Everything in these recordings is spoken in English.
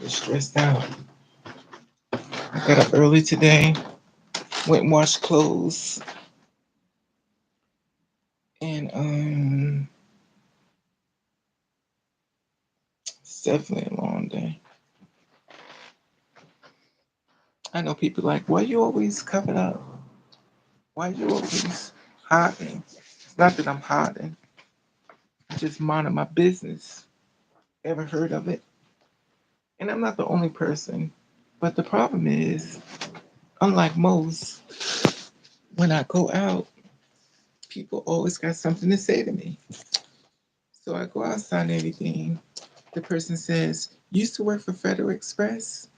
super stressed out. I got up early today, went and washed clothes, and it's definitely a long day. I know people like, why you always covered up? Why you always hiding? It's not that I'm hiding. I'm just minding my business. Ever heard of it? And I'm not the only person. But the problem is, unlike most, when I go out, people always got something to say to me. So I go outside and everything. The person says, you used to work for Federal Express?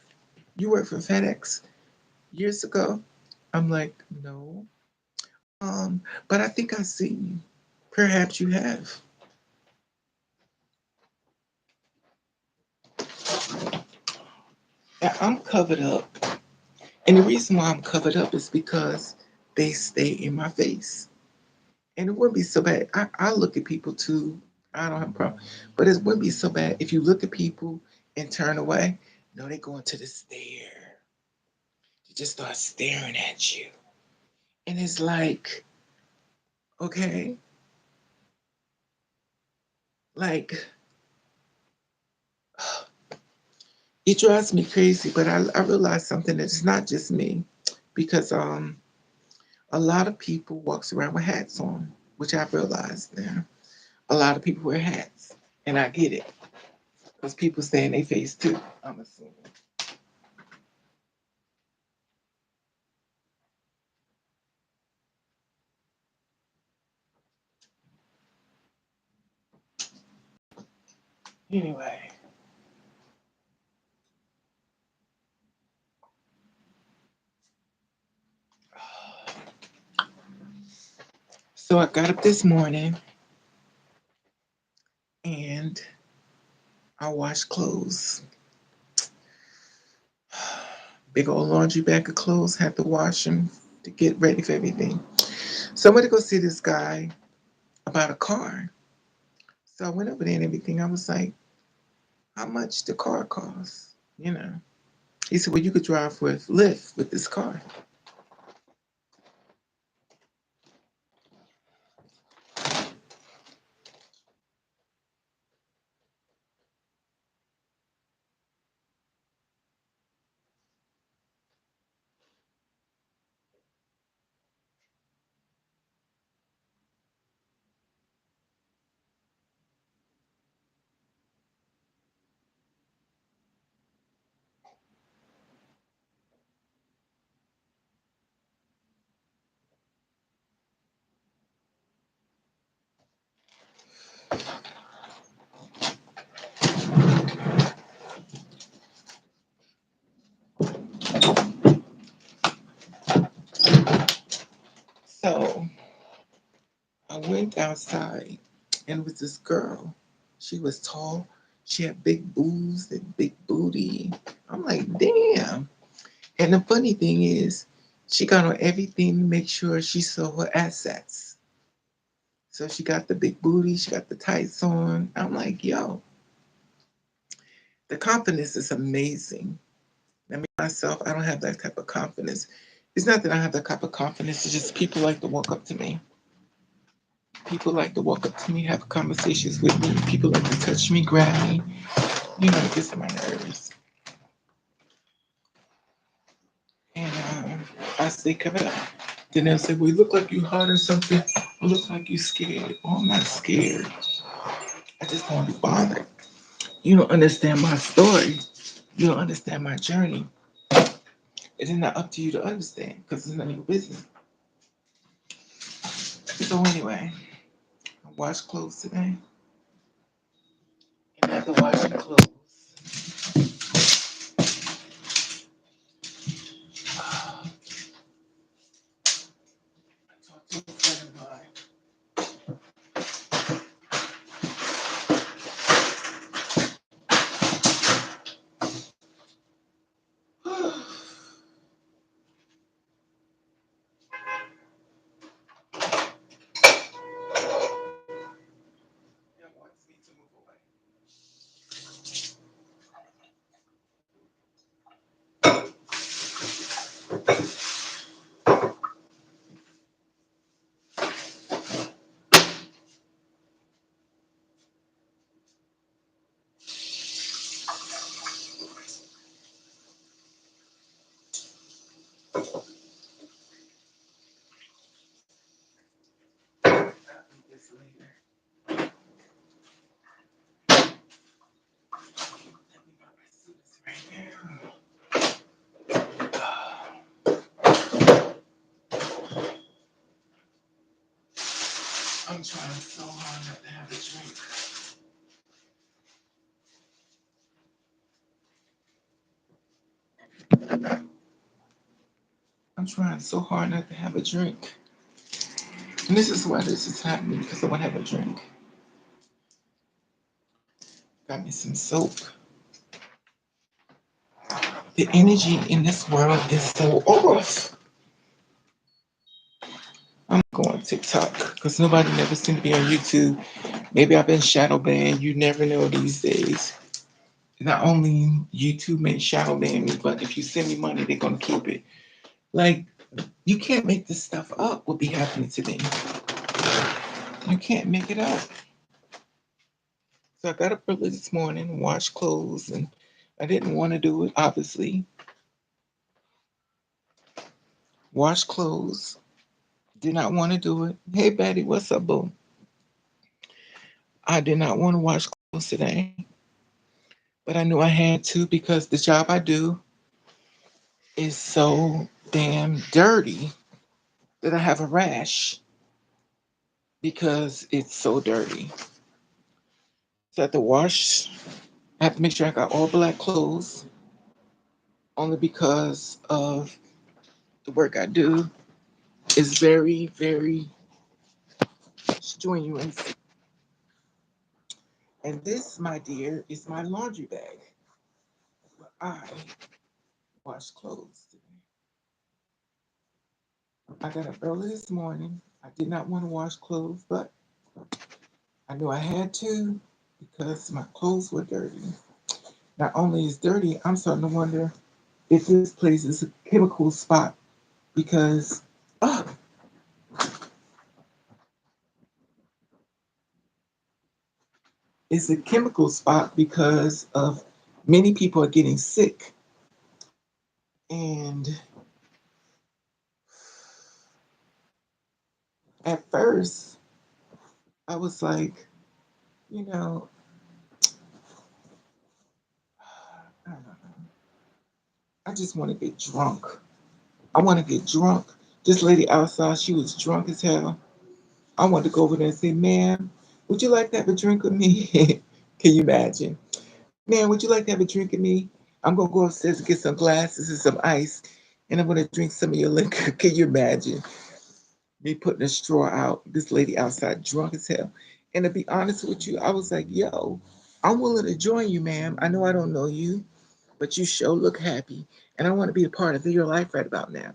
You worked for FedEx years ago? I'm like, no. But I think I've seen you. Perhaps you have. Now, I'm covered up. And the reason why I'm covered up is because they stay in my face. And it wouldn't be so bad. I look at people too. I don't have a problem. But it wouldn't be so bad if you look at people and turn away. No, they go into the stare. They just start staring at you. And it's like, okay, like it drives me crazy. But I realize something that it's not just me. Because a lot of people walks around with hats on, which I've realized now. A lot of people wear hats. And I get it. Because people stay in their face too, I'm assuming. Anyway, so I got up this morning and I washed clothes. Big old laundry bag of clothes, had to wash them to get ready for everything. So I went to go see this guy about a car. So I went over there and everything. I was like, how much the car costs? You know. He said, well, you could drive with Lyft with this car. So I went outside and it was this girl. She was tall. She had big boobs and big booty. I'm like, damn. And the funny thing is, she got on everything to make sure she saw her assets. So she got the big booty, she got the tights on. I'm like, yo, the confidence is amazing. I mean, myself, I don't have that type of confidence. It's not that I have that type of confidence, it's just people like to walk up to me. People like to walk up to me, have conversations with me. People like to touch me, grab me. You know, it gets on my nerves. And I stay covered up. Then they'll say, well, you look like you hiding something. You look like you scared. Oh, I'm not scared. I just don't want to be bothered. You don't understand my story. You don't understand my journey. It is not up to you to understand because it's none of your business. So anyway, I washed clothes today. And after washing clothes, I talked to a friend of mine. That wants me to move away. I'm trying so hard not to have a drink. I'm trying so hard not to have a drink. And this is why this is happening because I want to have a drink. Got me some soap. The energy in this world is so off. I'm going TikTok because nobody never seemed to be on YouTube. Maybe I've been shadow banned. You never know these days. Not only YouTube may shadow ban me, but if you send me money, they're gonna keep it. Like you can't make this stuff up. What be happening to me? You can't make it up. So I got up early this morning, washed clothes, and I didn't want to do it. Obviously, wash clothes. Did not want to do it. Hey, Betty, what's up, boo? I did not want to wash clothes today, but I knew I had to because the job I do is so damn dirty that I have a rash because it's so dirty. So I have to wash. I have to make sure I got all black clothes only because of the work I do is very, very strenuous. And this, my dear, is my laundry bag. I wash clothes today. I got up early this morning. I did not want to wash clothes, but I knew I had to because my clothes were dirty. Not only is dirty, I'm starting to wonder if this place is a chemical spot because oh, it's a chemical spot because of many people are getting sick. And at first, I was like, you know, I don't know. I just want to get drunk. I want to get drunk. This lady outside, she was drunk as hell. I wanted to go over there and say, ma'am, would you like to have a drink with me? Can you imagine? Man, would you like to have a drink with me? I'm going to go upstairs and get some glasses and some ice, and I'm going to drink some of your liquor. Can you imagine me putting a straw out? This lady outside, drunk as hell. And to be honest with you, I was like, yo, I'm willing to join you, ma'am. I know I don't know you, but you sure look happy, and I want to be a part of your life right about now.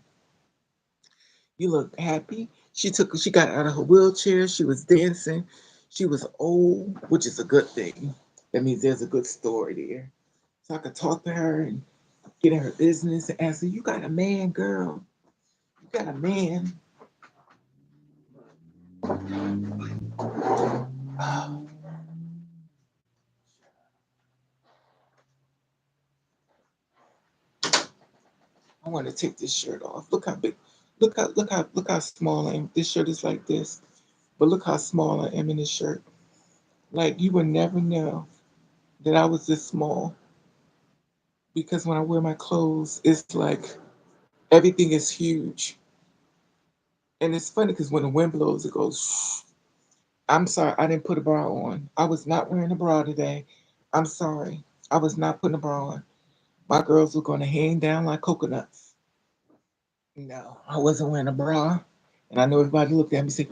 You look happy. She got out of her wheelchair. She was dancing. She was old, which is a good thing. That means there's a good story there. So I could talk to her and get in her business and ask her, you got a man, girl. You got a man. Oh, I want to take this shirt off. Look how big. Look how small I am. This shirt is like this. But look how small I am in this shirt. Like you would never know that I was this small because when I wear my clothes, it's like everything is huge. And it's funny because when the wind blows, it goes. I'm sorry, I didn't put a bra on. I was not wearing a bra today. I'm sorry. I was not putting a bra on. My girls were going to hang down like coconuts. No, I wasn't wearing a bra. And I know everybody looked at me and said,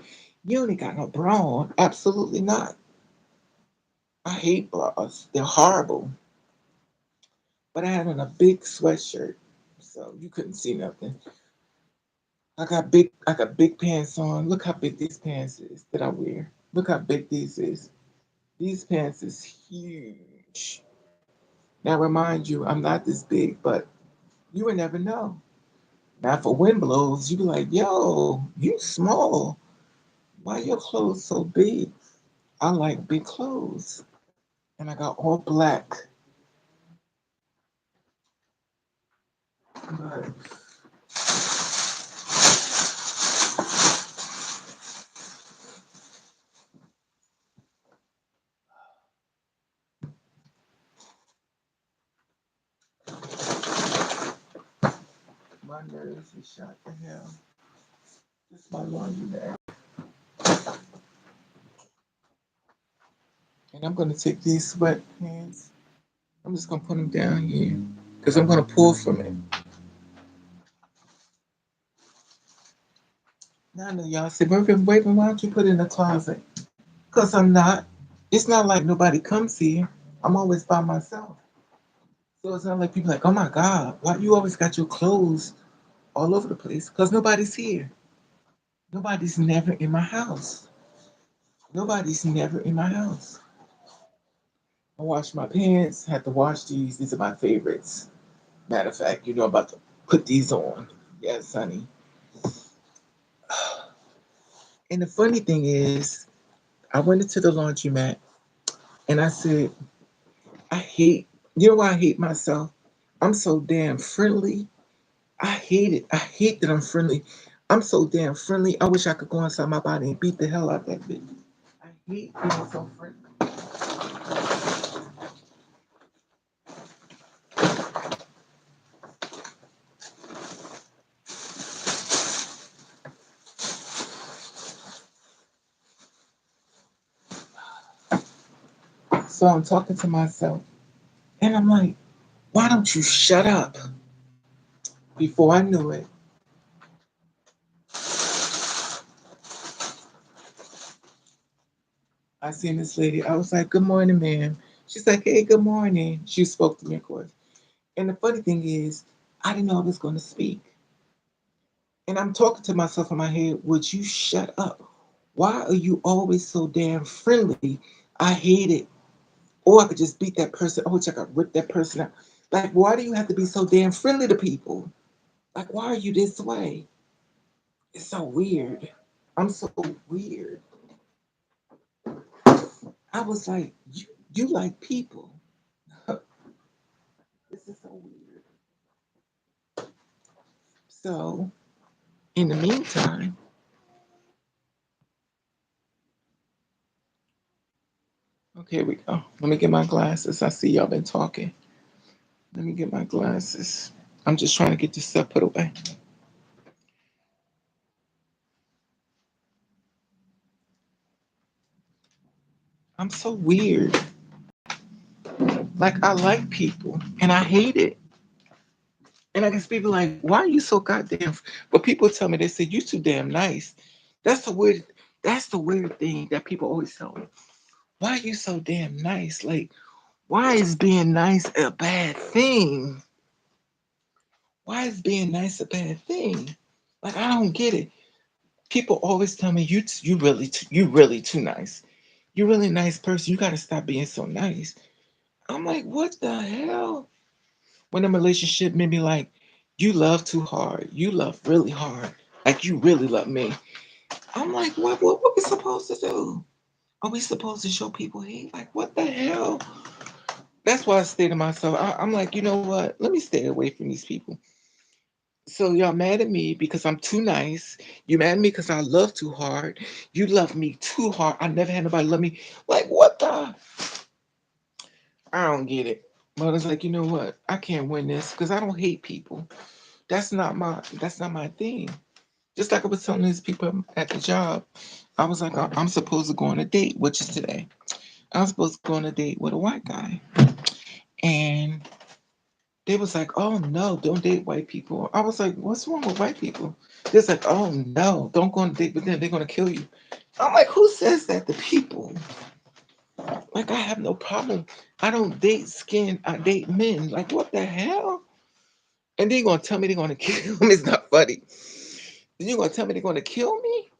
you ain't got no bra on. Absolutely not. I hate bras. They're horrible. But I had on a big sweatshirt. So you couldn't see nothing. I got big pants on. Look how big these pants is that I wear. Look how big these is. These pants is huge. Now remind you, I'm not this big, but you would never know. Now for wind blows, you be like, yo, you small. Why your clothes so big? I like big clothes. And I got all black. But my nerves is shot to hell. This is my laundry bag. And I'm gonna take these sweatpants. I'm just gonna put them down here because I'm gonna pull from it. Now I know y'all say, Raven, why don't you put it in the closet? Because I'm not. It's not like nobody comes here. I'm always by myself. So it's not like people like, oh my God, why you always got your clothes all over the place? Because nobody's here. Nobody's never in my house. Nobody's never in my house. I wash my pants, had to wash these. These are my favorites. Matter of fact, I'm about to put these on. Yes, honey. And the funny thing is, I went into the laundromat and I said, I hate, you know why I hate myself? I'm so damn friendly. I hate it. I hate that I'm friendly. I'm so damn friendly. I wish I could go inside my body and beat the hell out of that bitch. I hate being so friendly. So I'm talking to myself and I'm like, why don't you shut up? Before I knew it, I seen this lady. I was like, good morning, ma'am. She's like, hey, good morning. She spoke to me, of course. And the funny thing is, I didn't know I was going to speak. And I'm talking to myself in my head, would you shut up? Why are you always so damn friendly? I hate it. Or I could just beat that person. Oh, I could rip that person out. Like, why do you have to be so damn friendly to people? Like, why are you this way? It's so weird. I'm so weird. I was like, you like people. This is so weird. So, in the meantime, okay, here we go. Let me get my glasses. I see y'all been talking. Let me get my glasses. I'm just trying to get this stuff put away. I'm so weird. Like, I like people and I hate it. And I guess people like, why are you so goddamn? But people tell me, they say, you too damn nice. That's the weird, that's the weird thing that people always tell me. Why are you so damn nice? Like, why is being nice a bad thing? Why is being nice a bad thing? Like, I don't get it. People always tell me, you really too nice. You're really a nice person. You got to stop being so nice. I'm like, what the hell? When a relationship made me like, you love too hard. You love really hard. Like you really love me. I'm like, what we supposed to do? Are we supposed to show people hate? Like, what the hell? That's why I stay to myself. I'm like, you know what? Let me stay away from these people. So y'all mad at me because I'm too nice. You mad at me because I love too hard. You love me too hard. I never had nobody love me. Like, what the? I don't get it. But it's like, you know what? I can't win this because I don't hate people. That's not my thing. Just like I was telling these people at the job, I was like, I'm supposed to go on a date, which is today. I'm supposed to go on a date with a white guy. And they was like, oh no, don't date white people. I was like, what's wrong with white people? They're like, oh no, don't go on a date with them. They're gonna kill you. I'm like, who says that to people? Like, I have no problem. I don't date skin, I date men. Like, what the hell? And they're gonna tell me they're gonna kill me. It's not funny. You're gonna tell me they're gonna kill me?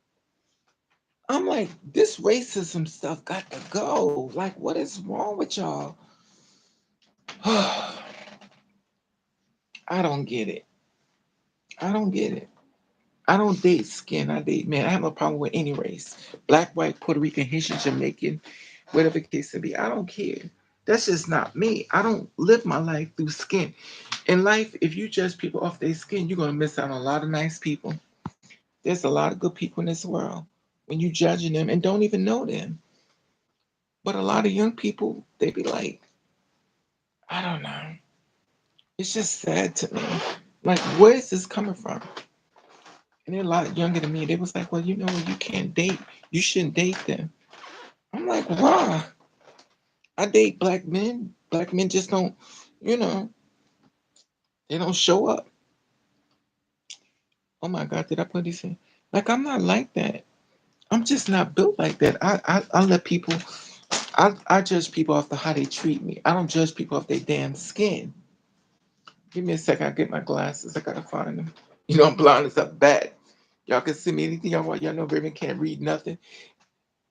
I'm like, this racism stuff got to go. Like, what is wrong with y'all? I don't get it. I don't get it. I don't date skin. I date men. I have no problem with any race. Black, white, Puerto Rican, Haitian, Jamaican, whatever the case may be. I don't care. That's just not me. I don't live my life through skin. In life, if you judge people off their skin, you're going to miss out on a lot of nice people. There's a lot of good people in this world when you judging them and don't even know them. But a lot of young people, they be like, I don't know. It's just sad to me. Like, where is this coming from? And they're a lot younger than me. They was like, well, you know what? You can't date. You shouldn't date them. I'm like, why? I date black men. Black men just don't, you know, they don't show up. Oh my God, did I put this in? Like I'm not like that. I'm just not built like that. I let people. I judge people off the how they treat me. I don't judge people off their damn skin. Give me a second. I get my glasses. I gotta find them. You know I'm blind as a bat. Y'all can see me anything y'all want. Y'all know Raven can't read nothing.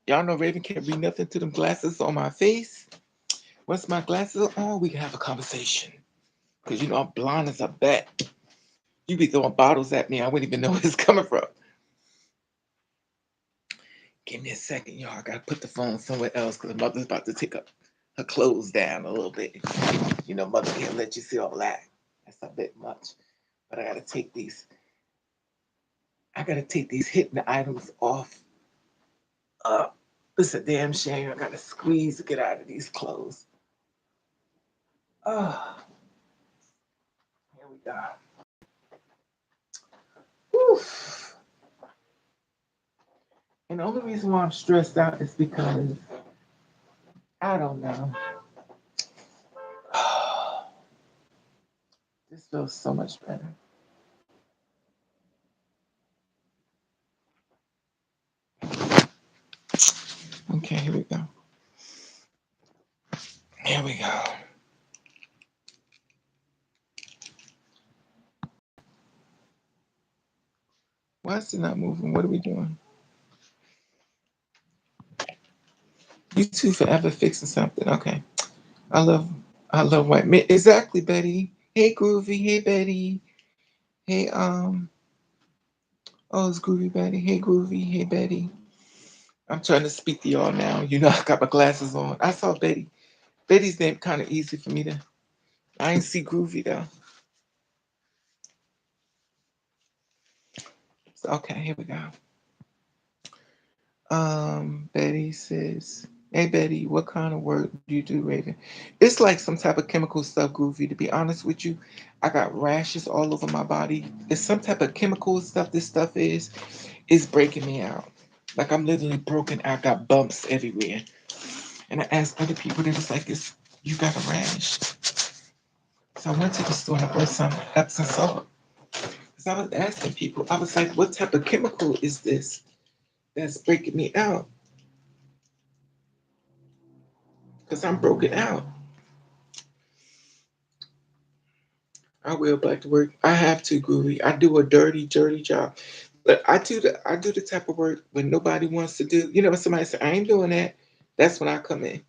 Y'all know Raven can't read nothing to them glasses on my face. Once my glasses are on, we can have a conversation. Cause you know I'm blind as a bat. You be throwing bottles at me. I wouldn't even know where it's coming from. Give me a second, y'all. I gotta put the phone somewhere else because mother's about to take up her clothes down a little bit. You know, mother can't let you see all that. That's a bit much. But I gotta take these. I gotta take these hidden items off. It's a damn shame. I gotta squeeze to get out of these clothes. Oh, here we go. Oof. And the only reason why I'm stressed out is because I don't know. This feels so much better. Okay, here we go. Here we go. Why is it not moving? What are we doing? You two forever fixing something. Okay. I love I love white men. Exactly, Betty. Hey Groovy. Hey Betty. Hey oh it's Groovy Betty. Hey Groovy. Hey Betty. I'm trying to speak to y'all now. You know I got my glasses on. I saw Betty. Betty's name kind of easy for me to I ain't see Groovy though. So, okay, here we go. Betty says, "Hey Betty, what kind of work do you do, Raven?" It's like some type of chemical stuff, Groovy. To be honest with you, I got rashes all over my body. It's some type of chemical stuff. This stuff is breaking me out. Like I'm literally broken. I got bumps everywhere. And I asked other people, they was like, "It's you got a rash." So I went to the store and I bought some Epsom salt. Because I was asking people, I was like, "What type of chemical is this that's breaking me out?" Because I'm broken out. I will back to work. I have to, Groovy. I do a dirty, dirty job. But I do the type of work when nobody wants to do. You know, when somebody say I ain't doing that, that's when I come in.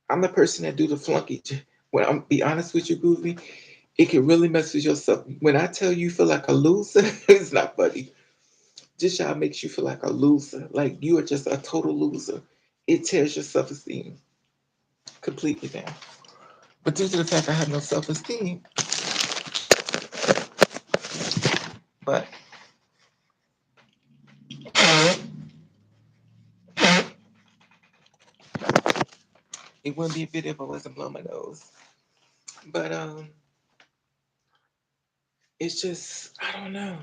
I'm the person that do the flunky. When I'm be honest with you, Groovy, it can really mess with yourself. When I tell you feel like a loser, it's not funny. This job makes you feel like a loser, like you are just a total loser. It tears your self esteem completely down. But due to the fact I have no self esteem, but it wouldn't be a video if I wasn't blowing my nose. But it's just I don't know.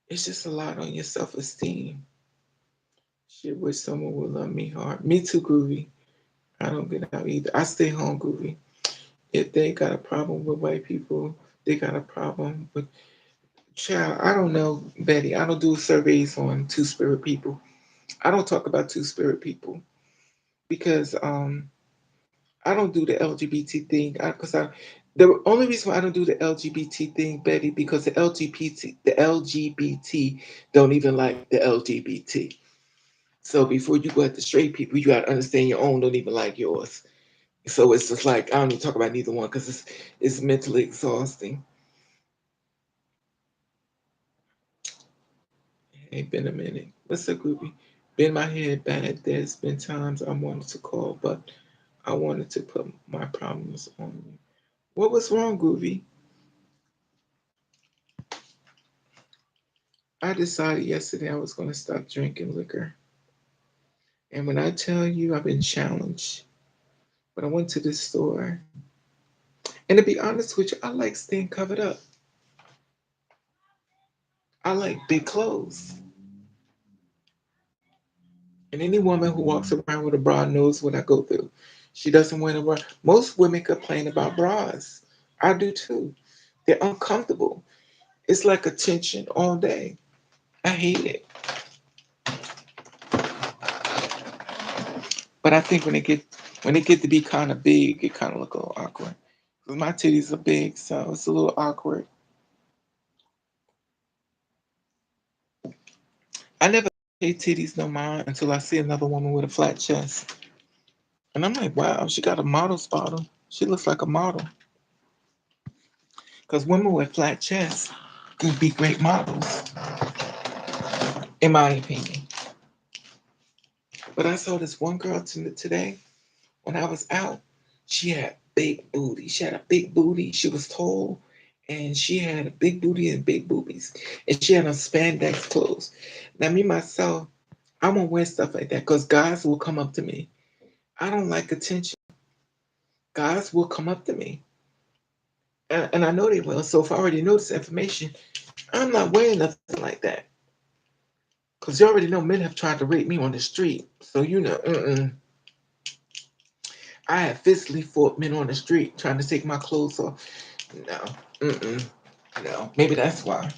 It's just a lot on your self esteem. Shit, wish someone would love me hard. Me too, Groovy. I don't get out either. I stay home, Groovy. If they got a problem with white people, they got a problem with child. I don't know, Betty. I don't do surveys on two spirit people. I don't talk about two spirit people because I don't do the LGBT thing because the only reason why I don't do the LGBT thing, Betty, because the LGBT don't even like the LGBT. So before you go at the straight people, you gotta understand your own don't even like yours. So it's just like I don't even talk about neither one because it's mentally exhausting. Ain't been a minute. What's up, groupie? Been my head bad. There's been times I wanted to call, but I wanted to put my problems on you. What was wrong, groovy? I decided yesterday I was going to stop drinking liquor. And when I tell you I've been challenged, but I went to the store. And to be honest with you, I like staying covered up. I like big clothes. And any woman who walks around with a bra knows what I go through. She doesn't wear a bra. Most women complain about bras. I do too. They're uncomfortable. It's like a tension all day. I hate it. But I think when it get to be kind of big, it kind of look a little awkward. 'Cause my titties are big, so it's a little awkward. I never pay titties no mind until I see another woman with a flat chest, and I'm like, wow, she got a model's bottom. She looks like a model. Because women with flat chests could be great models, in my opinion. But I saw this one girl today when I was out. She had big booty. She had a big booty. She was tall, and she had a big booty and big boobies. And she had on spandex clothes. Now, me myself, I won't wear stuff like that because guys will come up to me. I don't like attention. Guys will come up to me, and I know they will. So if I already know this information, I'm not wearing nothing like that. Because you already know men have tried to rape me on the street. So, I have physically fought men on the street trying to take my clothes off. No, mm-mm, no. Maybe that's why.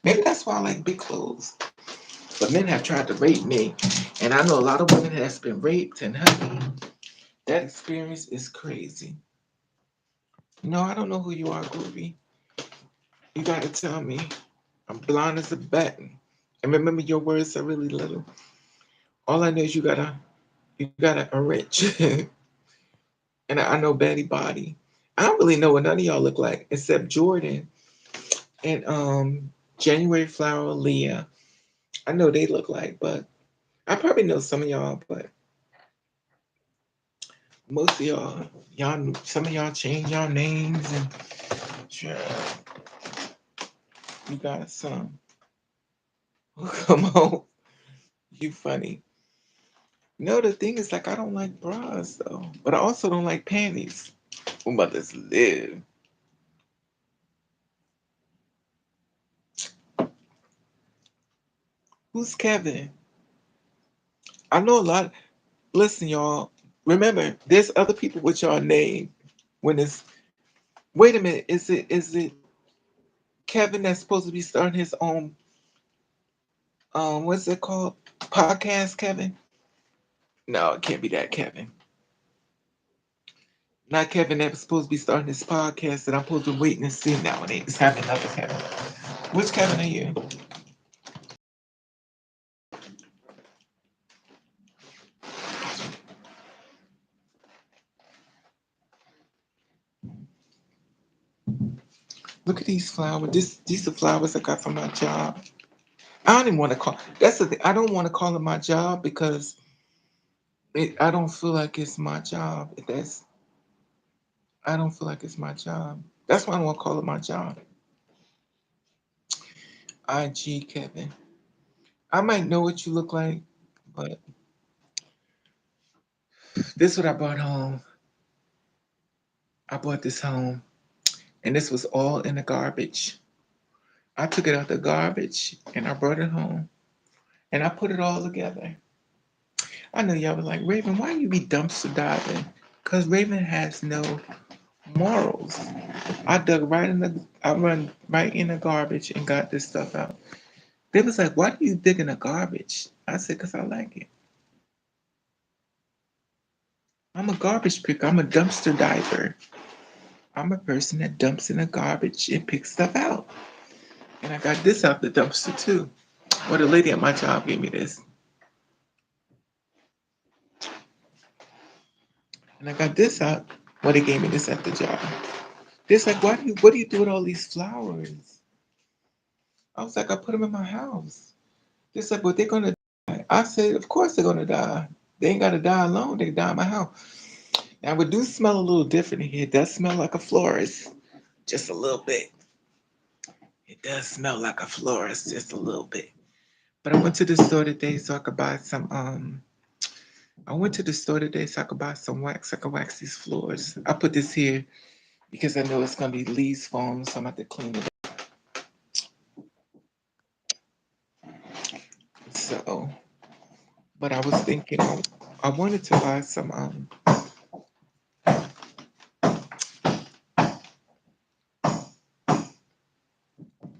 Maybe that's why I like big clothes. But men have tried to rape me. And I know a lot of women that's been raped, and honey, that experience is crazy. No, I don't know who you are, Groovy. You gotta tell me. I'm blind as a bat. And remember, your words are really little. All I know is you gotta enrich. And I know Betty Body. I don't really know what none of y'all look like except Jordan and January Flower, Leah. I know they look like, but I probably know some of y'all, but most of some of y'all change y'all names and sure, you got some. Come on, you funny. No, the thing is like I don't like bras though, but I also don't like panties. What about this live? Who's Kevin? I know a lot. Listen, y'all. Remember, there's other people with y'all name. When it's wait a minute, is it Kevin that's supposed to be starting his own what's it called? Podcast, Kevin? No, it can't be that Kevin. Not Kevin that was supposed to be starting his podcast that I'm supposed to be waiting to see now and it's having another Kevin. Which Kevin are you? Look at these flowers. These are flowers I got from my job. I don't even want to call. That's the thing. I don't want to call it my job because I don't feel like it's my job. I don't feel like it's my job. That's why I don't want to call it my job. IG Kevin. I might know what you look like, but this is what I brought home. I brought this home, and this was all in the garbage. I took it out the garbage and I brought it home, and I put it all together. I know y'all was like, Raven, why you be dumpster diving? Cause Raven has no morals. I run right in the garbage and got this stuff out. They was like, why do you dig in the garbage? I said, cause I like it. I'm a garbage picker. I'm a dumpster diver. I'm a person that dumps in the garbage and picks stuff out. And I got this out the dumpster too. Well, the lady at my job gave me this. And I got this out. Well, they gave me this at the job. They're like, what do you do with all these flowers? I was like, I put them in my house. They're like, well, they're gonna die. I said, of course they're gonna die. They ain't gotta die alone. They can die in my house. Now, it do smell a little different in here. It does smell like a florist, just a little bit. It does smell like a florist, just a little bit. But I went to the store today so I could buy some. I went to the store today so I could buy some wax. I could wax these floors. I put this here because I know it's gonna be leaves foam, so I'm gonna have to clean it up. So, But I was thinking I wanted to buy some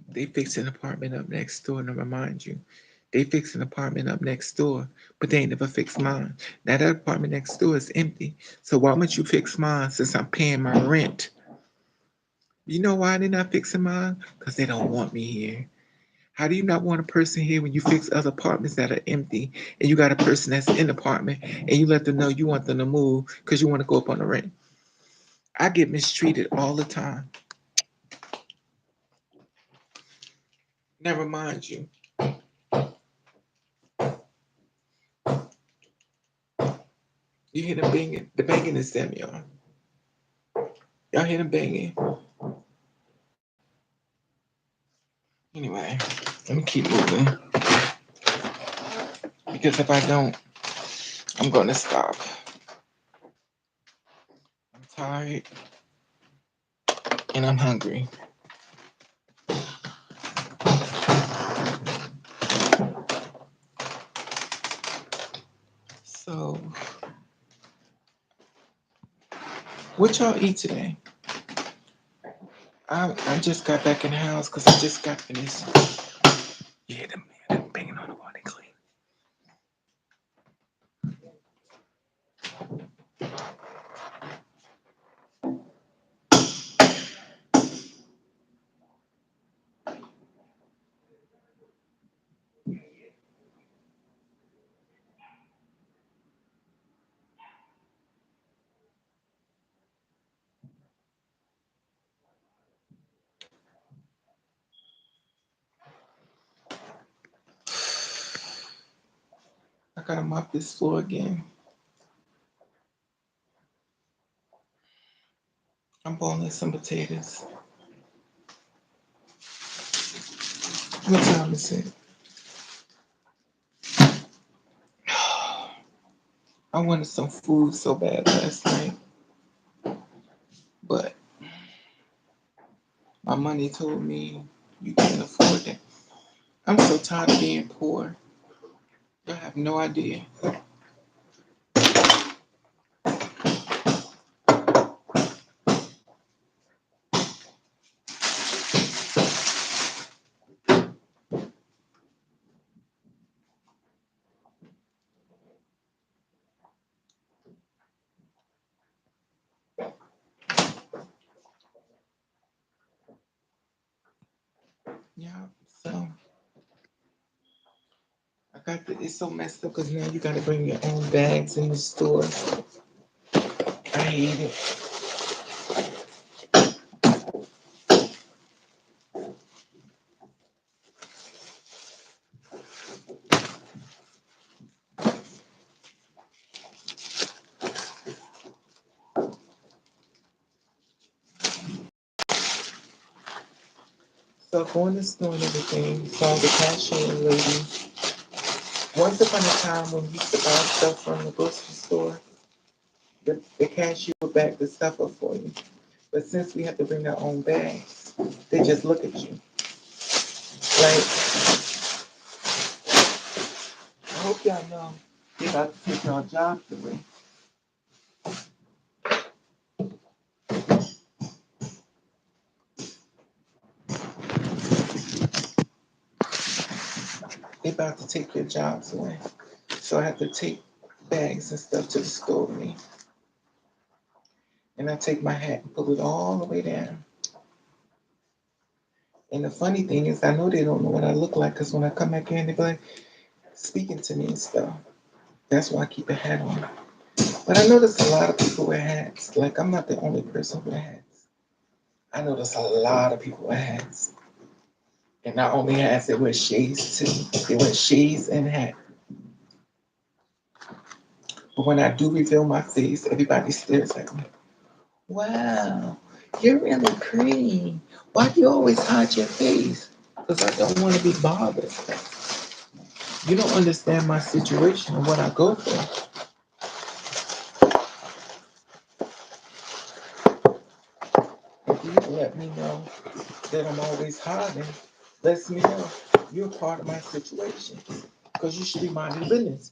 they fixed an apartment up next door, and I remind you, they fixed an apartment up next door, but they ain't never fixed mine. Now that apartment next door is empty. So why wouldn't you fix mine since I'm paying my rent? You know why they're not fixing mine? Because they don't want me here. How do you not want a person here when you fix other apartments that are empty and you got a person that's in the apartment and you let them know you want them to move because you want to go up on the rent? I get mistreated all the time. Never mind you. You hear them banging. The banging is them, y'all. Y'all hear them banging. Anyway, let me keep moving because if I don't, I'm going to stop. I'm tired and I'm hungry. So, what y'all eat today? I just got back in the house because I just got finished. Yeah, them banging on the wall, they clean. I gotta mop this floor again. I'm boiling some potatoes. What time is it? I wanted some food so bad last night, but my money told me you can't afford it. I'm so tired of being poor. You have no idea. Yeah, so it's so messed up because now you gotta bring your own bags in the store. I hate it. So going to the store and everything, saw the cashier lady. Once upon a time when we used to buy stuff from the grocery store, the cashier would bag the stuff up for you. But since we have to bring our own bags, they just look at you. Like, I hope y'all know they about to take y'all jobs away. They about to take your jobs away. So I have to take bags and stuff to the store with me. And I take my hat and pull it all the way down. And the funny thing is, I know they don't know what I look like because when I come back in, they be like speaking to me and stuff. That's why I keep a hat on. But I notice a lot of people wear hats. Like, I'm not the only person who wear hats. I notice a lot of people wear hats. And not only hats, they wear shades too. They wear shades and hats. But when I do reveal my face, everybody stares at me. Wow, you're really pretty. Why do you always hide your face? Because I don't want to be bothered. You don't understand my situation and what I go through. If you let me know that I'm always hiding, lets me know you're part of my situation. Because you should be minding business.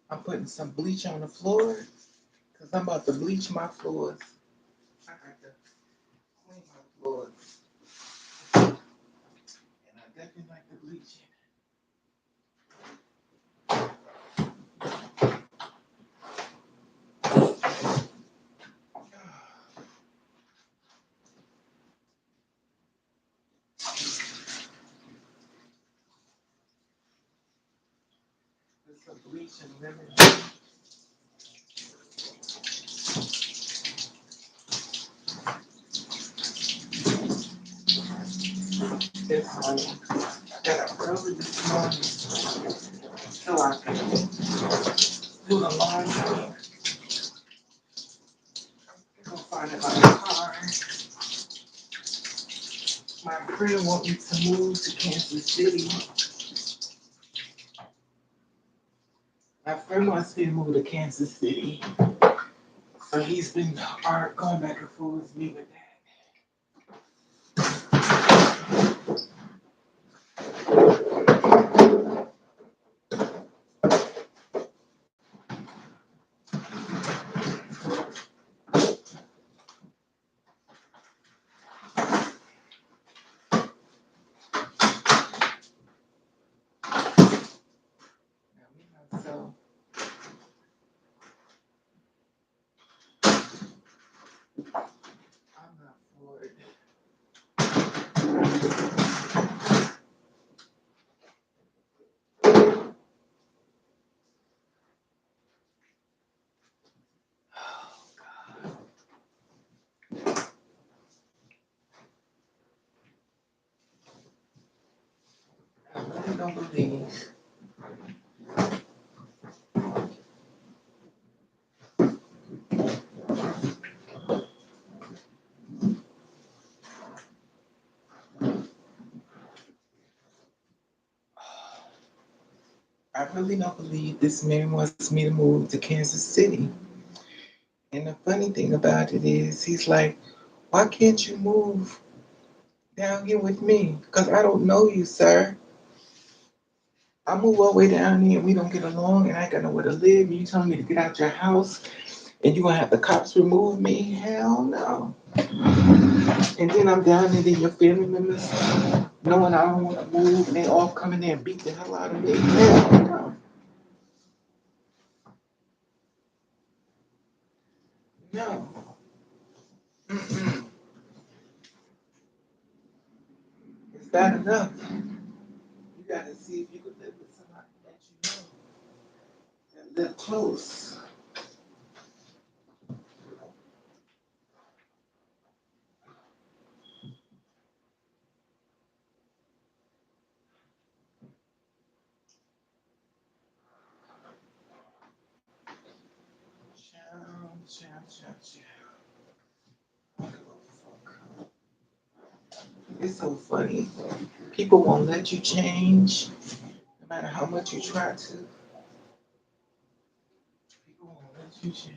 I'm putting some bleach on the floor because I'm about to bleach my floors. I got to clean my floors. And I definitely like the bleaching. There's some bleach and lemon. This morning. I got up early this morning so I can do the laundry. Go find it my car. My friend wants me to move to Kansas City. My friend wants me to move to Kansas City. So he's been going back and forth with me with that. So I'm not for it. I really don't believe. I really don't believe this man wants me to move to Kansas City. And the funny thing about it is, he's like, why can't you move down here with me? Because I don't know you, sir. I move all the way down here and we don't get along and I ain't got nowhere to live. You telling me to get out your house and you gonna have the cops remove me? Hell no. And then I'm down there, then your family members knowing I don't want to move and they all come in there and beat the hell out of me. Hell no. No. Mm-mm. It's bad enough. You gotta see if you can live with somebody that you know that live close. Chow, chow, chow, chow. I don't give a fuck. It's so funny. People won't let you change, no matter how much you try to. People won't let you change.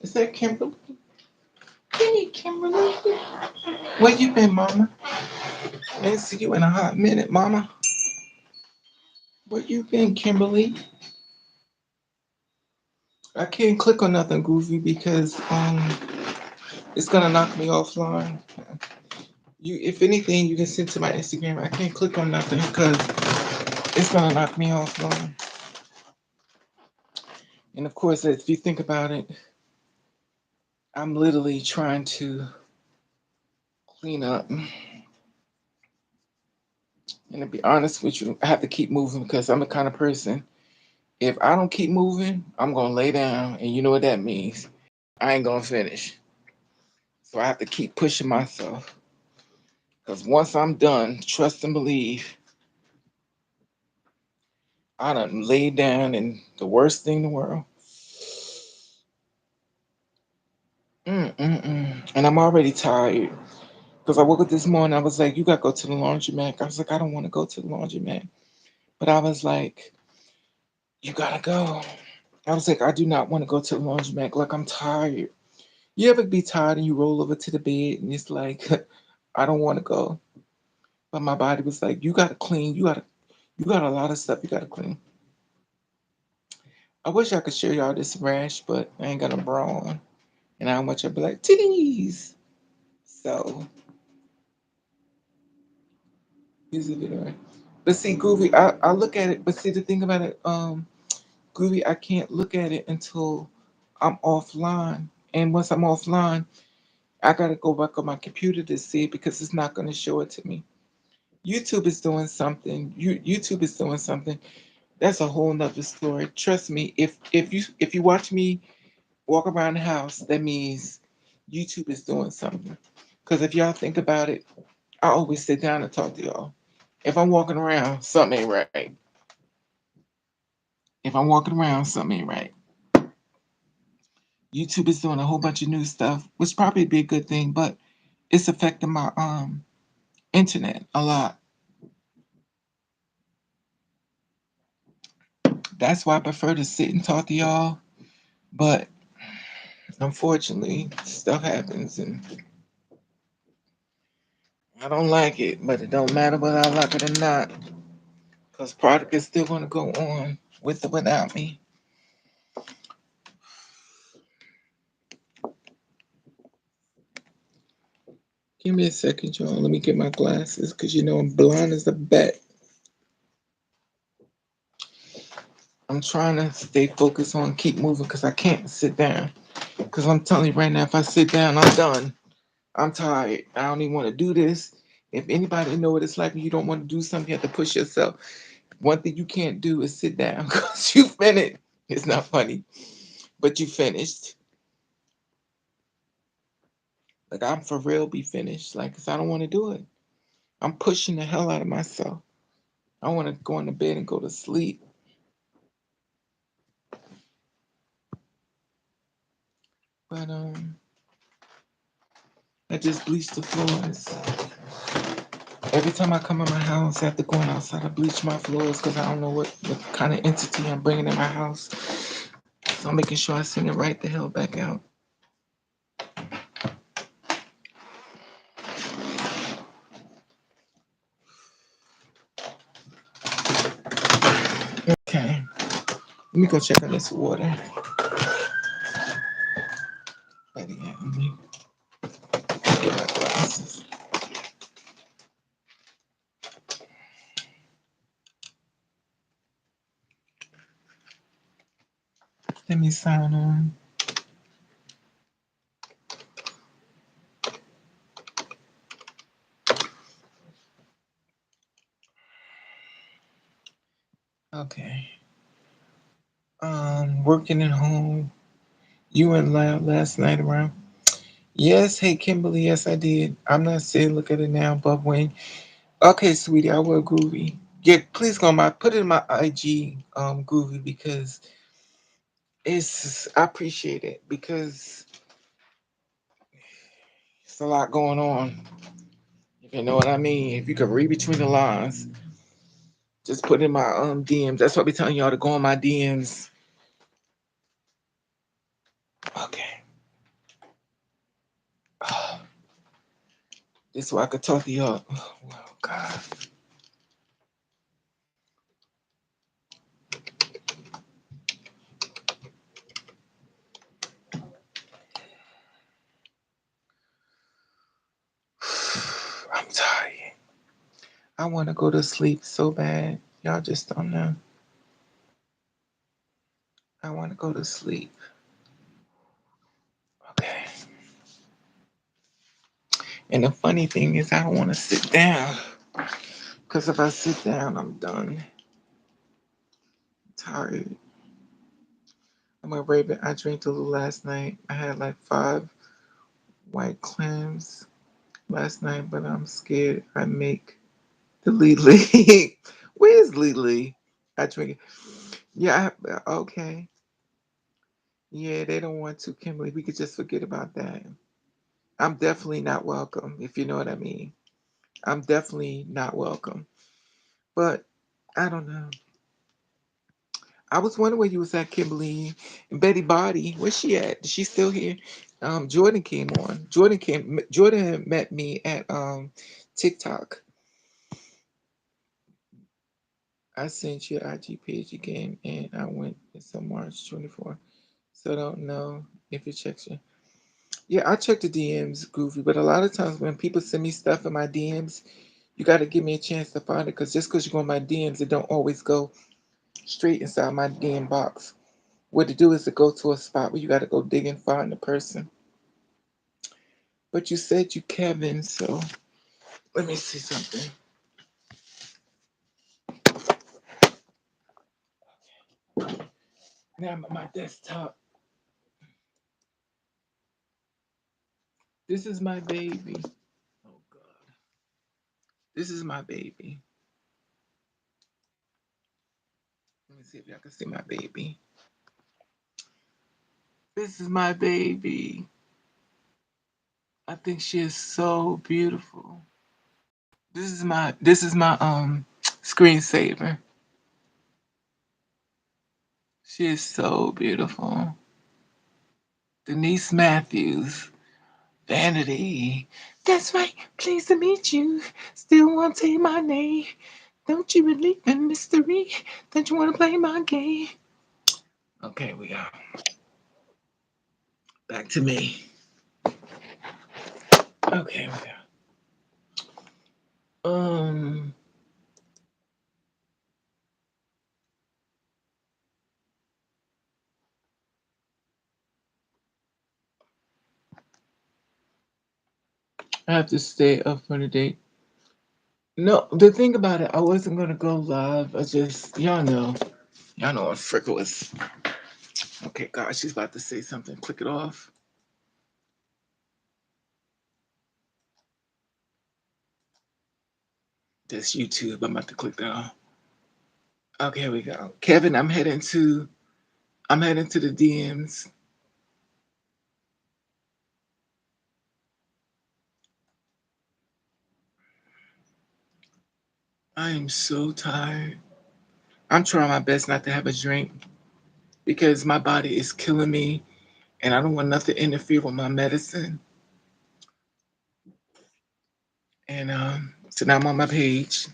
Is that Kimberly? Hey, Kimberly. Where you been, Mama? I ain't see you in a hot minute, Mama. Where you been, Kimberly? I can't click on nothing goofy because it's gonna knock me offline. You, if anything, you can send to my Instagram. I can't click on nothing because it's gonna knock me offline. And of course, if you think about it, I'm literally trying to clean up. And to be honest with you, I have to keep moving because I'm the kind of person. If I don't keep moving, I'm gonna lay down, and you know what that means. I ain't gonna finish. So I have to keep pushing myself. Because once I'm done, trust and believe, I done laid down and the worst thing in the world. And I'm already tired. Because I woke up this morning, I was like, you got to go to the laundromat. I was like, I don't want to go to the laundromat. But I was like, you got to go. I was like, I do not want to go to the laundromat. Like, I'm tired. You ever be tired and you roll over to the bed and it's like, I don't want to go. But my body was like, you got to clean. You got a lot of stuff you got to clean. I wish I could show y'all this rash, but I ain't got a bra on. And how much I'd be like, titties. So, here's a video. But see, Groovy, I look at it, but see the thing about it, Groovy, I can't look at it until I'm offline. And once I'm offline, I gotta go back on my computer to see it because it's not gonna show it to me. YouTube is doing something. YouTube is doing something. That's a whole nother story. Trust me, if you watch me walk around the house, that means YouTube is doing something. Because if y'all think about it, I always sit down and talk to y'all. If I'm walking around, something ain't right. If I'm walking around, something ain't right. YouTube is doing a whole bunch of new stuff, which probably be a good thing, but it's affecting my internet a lot. That's why I prefer to sit and talk to y'all. But unfortunately, stuff happens and I don't like it, but it don't matter whether I like it or not. Because product is still gonna go on with or without me. Give me a second, y'all. Let me get my glasses because you know I'm blind as a bat. I'm trying to stay focused on keep moving because I can't sit down. Because I'm telling you right now, if I sit down, I'm done. I'm tired. I don't even want to do this. If anybody know what it's like when you don't want to do something, you have to push yourself. One thing you can't do is sit down because you finished. It's not funny, but you finished. Like I'm for real be finished. Like, cause I don't want to do it. I'm pushing the hell out of myself. I want to go into bed and go to sleep. But I just bleached the floors. Every time I come in my house after going outside, I bleach my floors because I don't know what kind of entity I'm bringing in my house. So I'm making sure I send it right the hell back out. Okay, let me go check on this water. Let me get my glasses. Let me sign on. Okay. Working at home. You went loud last night around. Yes, hey Kimberly, yes I did. I'm not saying look at it now, but when okay, sweetie, I will groovy. Yeah, please go on my put it in my IG groovy because it's I appreciate it because it's a lot going on. If you know what I mean. If you could read between the lines, just put in my DMs. That's what I be telling y'all to go on my DMs. Okay. This is why I could talk to y'all. Oh, God. I'm tired. I want to go to sleep so bad. Y'all just don't know. I want to go to sleep. Okay. And the funny thing is, I don't want to sit down. Because if I sit down, I'm done. I'm tired. I'm a Raven. I drank a little last night. I had like 5 white clams last night, but I'm scared I make the Lily. Where's Lily? I drink it. Yeah, okay. Yeah, they don't want to, Kimberly. We could just forget about that. I'm definitely not welcome, if you know what I mean. I'm definitely not welcome. But I don't know. I was wondering where you was at, Kimberly. And Betty Body, where's she at? Is she still here? Jordan came on. Jordan met me at TikTok. I sent you IG page again, and I went it's on March 24. So I don't know if it checks you. Yeah, I check the DMs, Goofy, but a lot of times when people send me stuff in my DMs, you got to give me a chance to find it because just because you go in my DMs, it don't always go straight inside my DM box. What to do is to go to a spot where you got to go dig and find the person. But you said you Kevin, so let me see something. Now I'm at my desktop. This is my baby. Oh God, this is my baby. Let me see if y'all can see my baby. This is my baby. I think she is so beautiful. This is my screensaver. She is so beautiful. Denise Matthews. Vanity. That's right. Pleased to meet you. Still want to say my name. Don't you believe in mystery? Don't you want to play my game? Okay, we go. Back to me. Okay, we go. I have to stay up for the date. No, the thing about it, I wasn't gonna go live. I just, y'all know I'm frivolous. Okay, God, she's about to say something. Click it off. That's YouTube. I'm about to click that off. Okay, here we go. Kevin, I'm heading to the DMs. I am so tired. I'm trying my best not to have a drink because my body is killing me and I don't want nothing to interfere with my medicine. And so now I'm on my page.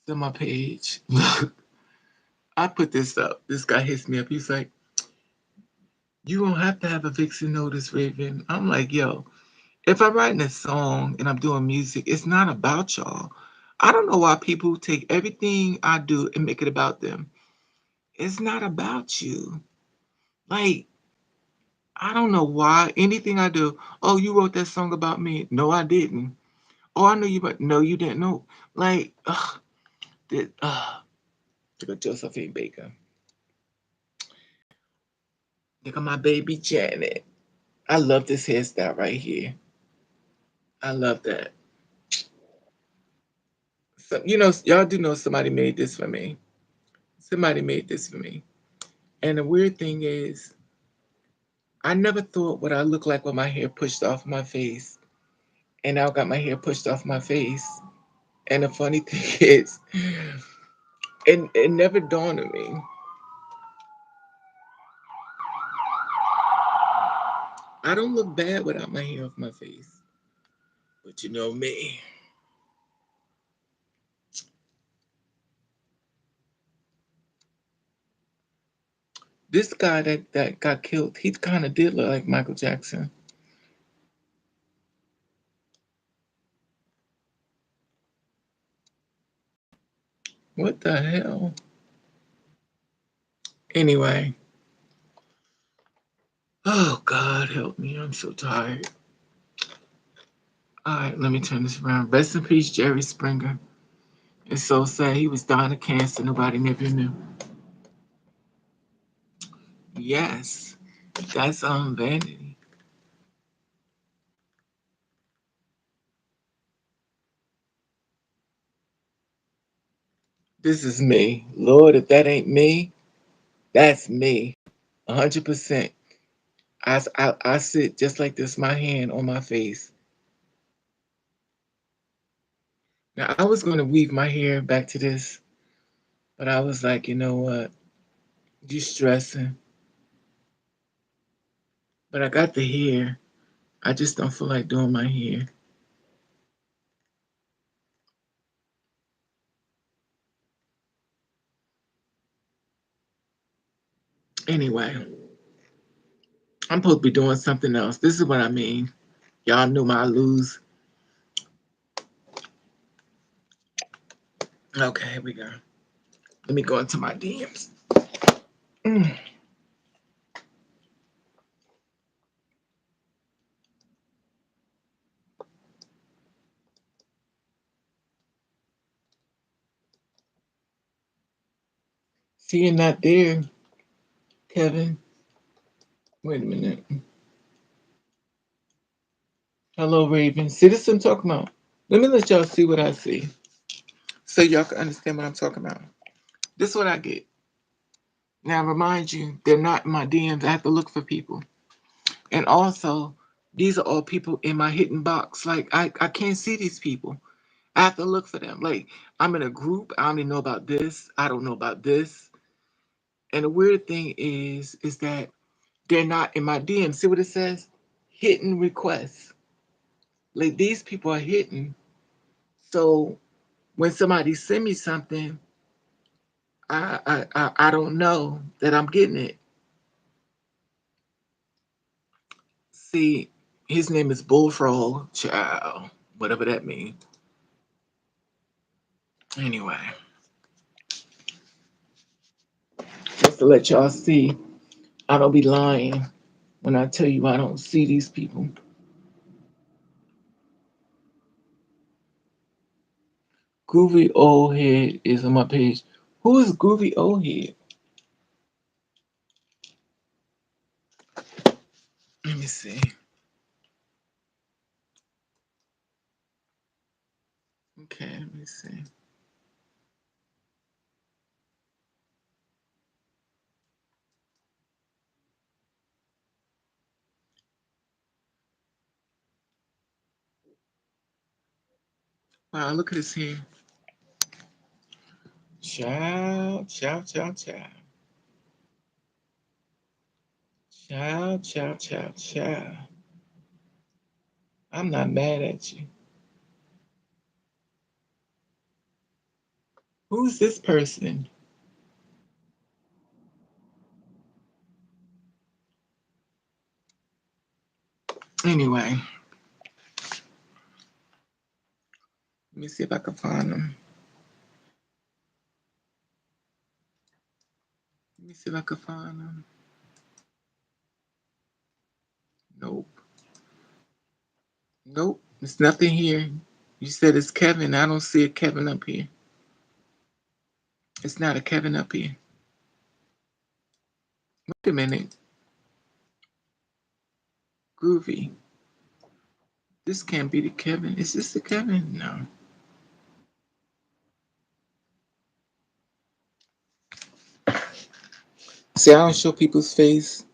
Still my page. Look, I put this up. This guy hits me up. He's like, you don't have to have a vixen notice, Raven. I'm like, yo, if I'm writing a song and I'm doing music, it's not about y'all. I don't know why people take everything I do and make it about them. It's not about you. Like, I don't know why anything I do. Oh, you wrote that song about me. No, I didn't. Oh, I know you, but no, you didn't know. Like, did, look at Josephine Baker. Look at my baby Janet. I love this hairstyle right here. I love that. So, y'all do know somebody made this for me. Somebody made this for me. And the weird thing is, I never thought what I look like with my hair pushed off my face. And now I got my hair pushed off my face. And the funny thing is, it never dawned on me. I don't look bad without my hair off my face. But you know me. This guy that got killed, he kind of did look like Michael Jackson. What the hell? Anyway. Oh, God, help me. I'm so tired. All right, let me turn this around. Rest in peace, Jerry Springer. It's so sad. He was dying of cancer. Nobody never knew. Yes, that's Vanity. This is me. Lord, if that ain't me, that's me. 100%. I sit just like this, my hand on my face. Now, I was going to weave my hair back to this, but I was like, you know what? You stressing. But I got the hair. I just don't feel like doing my hair. Anyway, I'm supposed to be doing something else. This is what I mean. Y'all knew my lose. Okay, here we go. Let me go into my DMs. Mm. See, you're not there, Kevin. Wait a minute. Hello, Raven. See, this is what I'm talking about. Let me let y'all see what I see so y'all can understand what I'm talking about. This is what I get. Now, remind you, they're not in my DMs. I have to look for people. And also, these are all people in my hidden box. Like, I can't see these people. I have to look for them. Like, I'm in a group. I only know about this. I don't know about this. And the weird thing is that they're not in my DMs. See what it says? Hidden requests. Like, these people are hidden. So when somebody send me something, I don't know that I'm getting it. See, his name is Bullfrog, child, whatever that means. Anyway, just to let y'all see, I don't be lying when I tell you I don't see these people. Groovy Old Head is on my page. Who is Groovy Old Head? Let me see. Okay, let me see. Wow, look at his hair. Chow, chow, chow, chow. Chow, chow, chow, chow. I'm not mad at you. Who's this person? Anyway, let me see if I can find them. Let me see if I can find them. Nope. Nope. There's nothing here. You said it's Kevin. I don't see a Kevin up here. It's not a Kevin up here. Wait a minute. Groovy. This can't be the Kevin. Is this the Kevin? No. See, I don't show people's face.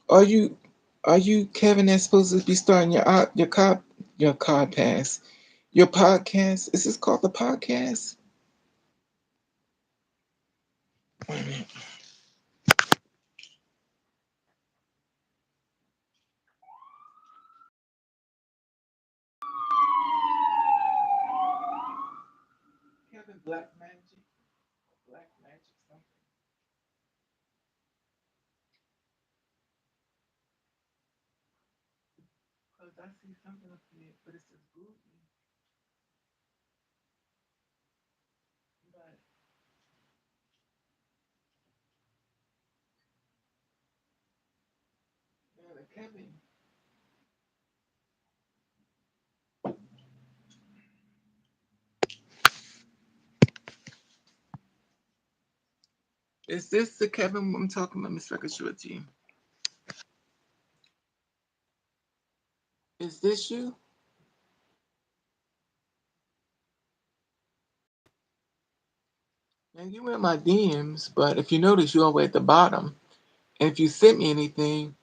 Are you are you Kevin that's supposed to be starting your card pass? Your podcast? Is this called the podcast? Wait a minute. Kevin Black Magic. Black Magic something. Because I see something up here, but it says Groovy. But yeah, the Kevin. Is this the Kevin I'm talking about, Miss Records? Is this you? And you in my DMs, but if you notice, you all the way at the bottom. And if you sent me anything,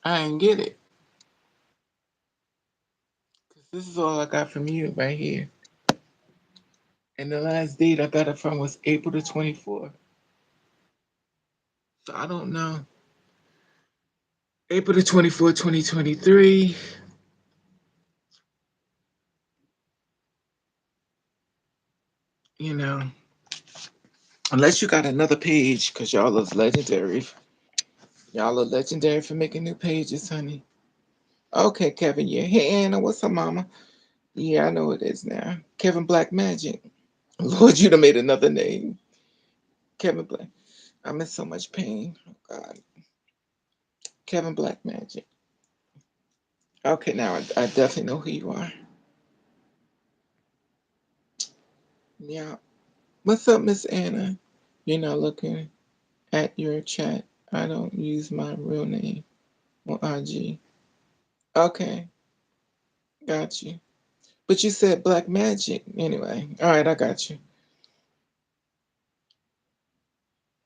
I ain't get it. Cause this is all I got from you right here. And the last date I got it from was April the 24th. So I don't know. April the 24th, 2023. You know, unless you got another page, because y'all is legendary. Y'all are legendary for making new pages, honey. Okay, Kevin, yeah. Hey, Anna, what's up, mama? Yeah, I know it is now. Kevin Black Magic. Lord, you done made another name. Kevin Black. I'm in so much pain. Oh, God. Kevin Black Magic. Okay, now I definitely know who you are. Yeah. What's up, Miss Anna? You're not looking at your chat. I don't use my real name on IG. Okay, got you. But you said Black Magic. Anyway, all right, I got you.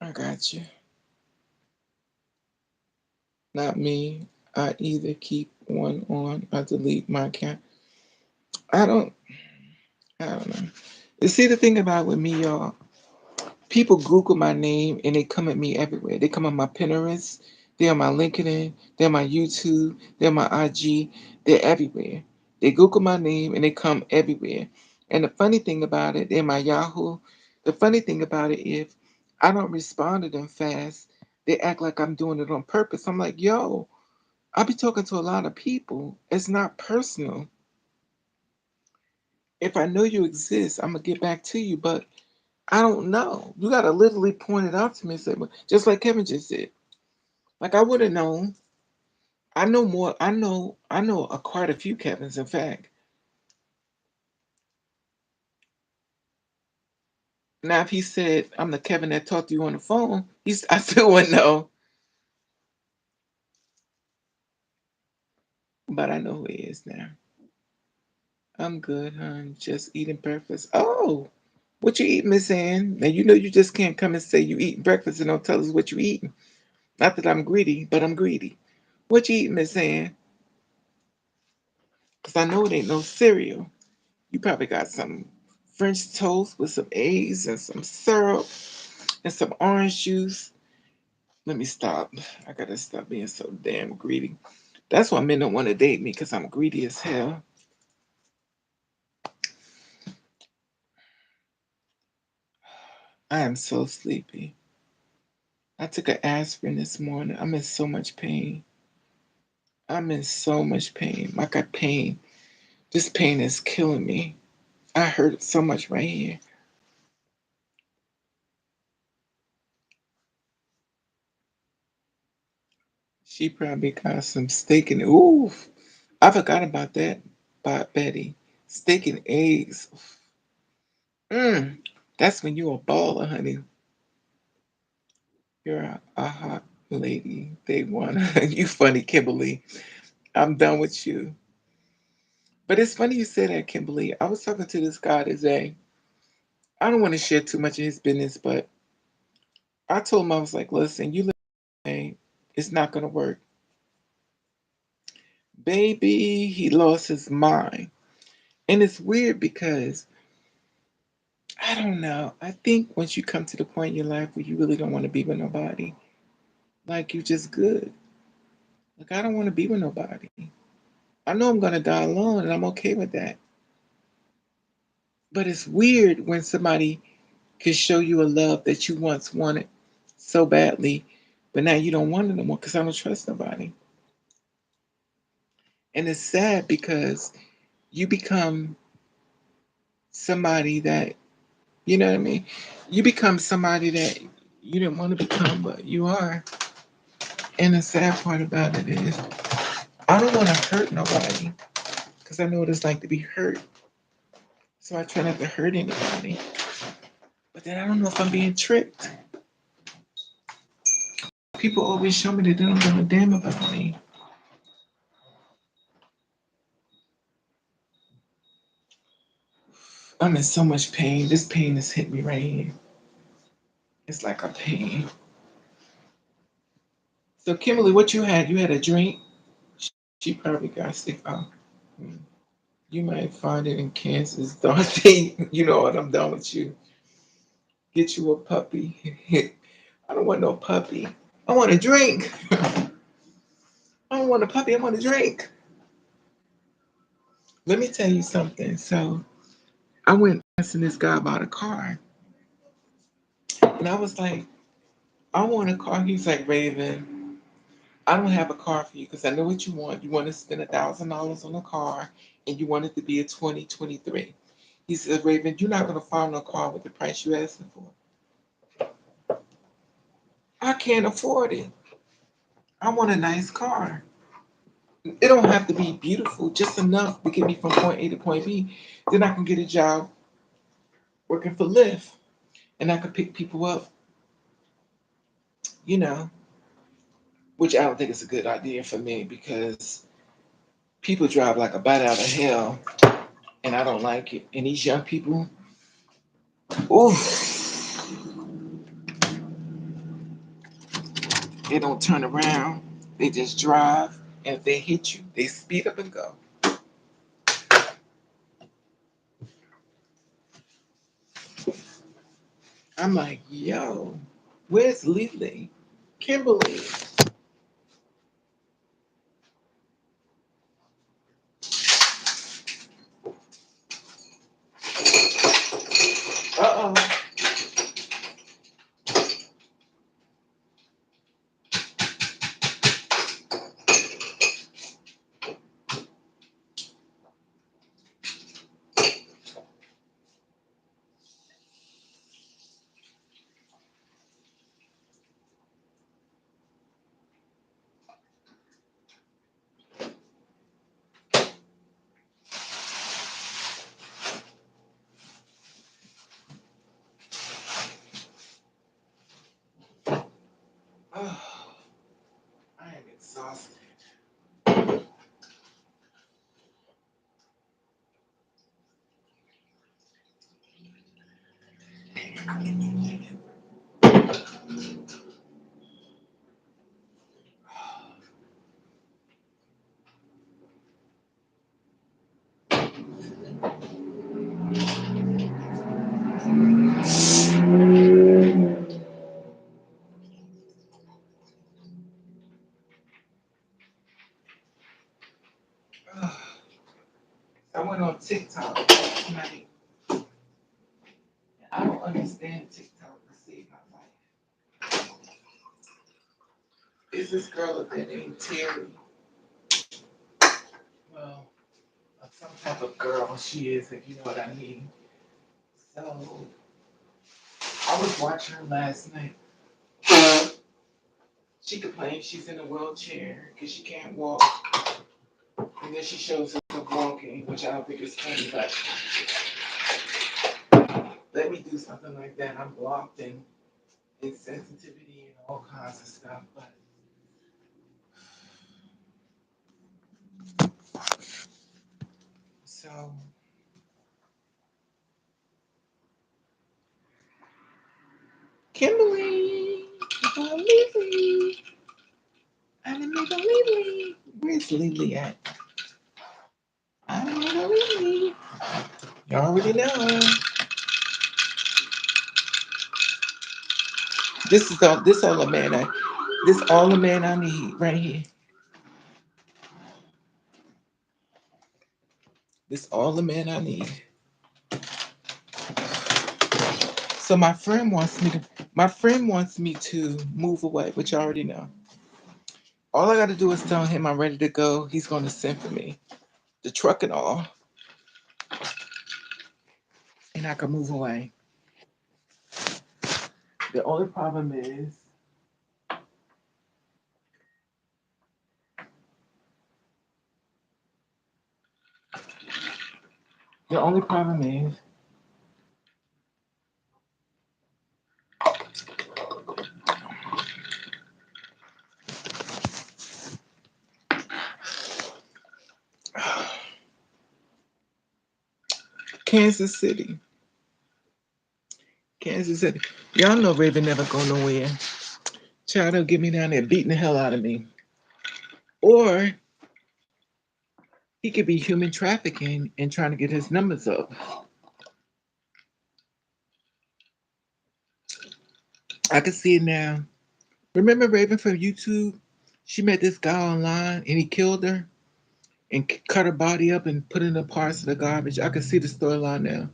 I got you. Not me. I either keep one on or delete my account. I don't. I don't know. You see the thing about with me, y'all. People Google my name and they come at me everywhere. They come on my Pinterest, they're on my LinkedIn, they're on my YouTube, they're on my IG, they're everywhere. They Google my name and they come everywhere. And the funny thing about it, they're my Yahoo. The funny thing about it, if I don't respond to them fast, they act like I'm doing it on purpose. I'm like, yo, I be talking to a lot of people. It's not personal. If I know you exist, I'm gonna get back to you. But I don't know. You gotta literally point it out to me and say, well, just like Kevin just said. Like I would have known. I know more. I know quite a few Kevins. In fact, now if he said I'm the Kevin that talked to you on the phone, I still wouldn't know. But I know who he is now. I'm good, hon. Just eating breakfast. Oh, what you eating, Miss Ann? Now you know you just can't come and say you eating breakfast and don't tell us what you eating. Not that I'm greedy, but I'm greedy. What you eating, Miss Ann? Cause I know it ain't no cereal. You probably got some French toast with some eggs and some syrup and some orange juice. Let me stop. I gotta stop being so damn greedy. That's why men don't want to date me because I'm greedy as hell. I am so sleepy. I took an aspirin this morning. I'm in so much pain. I'm in so much pain. I got pain. This pain is killing me. I hurt so much right here. She probably got some steak and ooh, I forgot about that. By Betty, steak and eggs. Mm, that's when you a baller, honey. You're a hot lady. They want you funny, Kimberly. I'm done with you. But it's funny you say that, Kimberly. I was talking to this guy today. I don't want to share too much of his business, but I told him I was like, listen, you live, it's not gonna work. Baby, he lost his mind. And it's weird because I don't know. I think once you come to the point in your life where you really don't want to be with nobody, like you just good. Like I don't want to be with nobody. I know I'm gonna die alone and I'm okay with that. But it's weird when somebody can show you a love that you once wanted so badly, but now you don't want it no more because I don't trust nobody. And it's sad because you become somebody that, you know what I mean? You become somebody that you didn't want to become, but you are. And the sad part about it is, I don't want to hurt nobody because I know what it's like to be hurt. So I try not to hurt anybody. But then I don't know if I'm being tricked. People always show me that they don't give a damn about me. I'm in so much pain. This pain has hit me right here. It's like a pain. So Kimberly, what you had? You had a drink. She probably got sick. Oh, hmm. You might find it in Kansas. Dorothy, you know what? I'm done with you. Get you a puppy. I don't want no puppy. I want a drink. I don't want a puppy. I want a drink. Let me tell you something. So I went asking this guy about a car, and I was like, I want a car. He's like, Raven, I don't have a car for you because I know what you want. You want to spend $1,000 on a car, and you want it to be a 2023. He said, Raven, you're not going to find no car with the price you're asking for. I can't afford it. I want a nice car. It don't have to be beautiful, just enough to get me from point A to point B. Then I can get a job working for Lyft, and I can pick people up, you know, which I don't think is a good idea for me because people drive like a bat out of hell, and I don't like it. And these young people, ooh, they don't turn around. They just drive, and if they hit you, they speed up and go. I'm like, yo, where's Lily? Kimberly? Uh oh. Oh, I am exhausted. I went on TikTok last night. I don't understand TikTok to save my life. Is this girl up there named Terry? Well, some type of girl she is, if you know what I mean. So I was watching her last night. She complains she's in a wheelchair because she can't walk. And then she shows herself walking, which I don't think is funny, but let me do something like that. I'm blocked and insensitivity and all kinds of stuff. But so Kimberly, Lily, Anime Lily. Where's Lily at? Anime Lily. You already know. This all the man I this all the man I need right here. This all the man I need. So my friend wants me to move away, which I already know. All I gotta do is tell him I'm ready to go. He's gonna send for me. The truck and all. And I can move away. The only problem is the only problem is Kansas City. Kansas City. Y'all know Raven never go nowhere. Child will get me down there beating the hell out of me. Or he could be human trafficking and trying to get his numbers up. I can see it now. Remember Raven from YouTube? She met this guy online and he killed her and cut her body up and put it in the parts of the garbage. I can see the storyline now.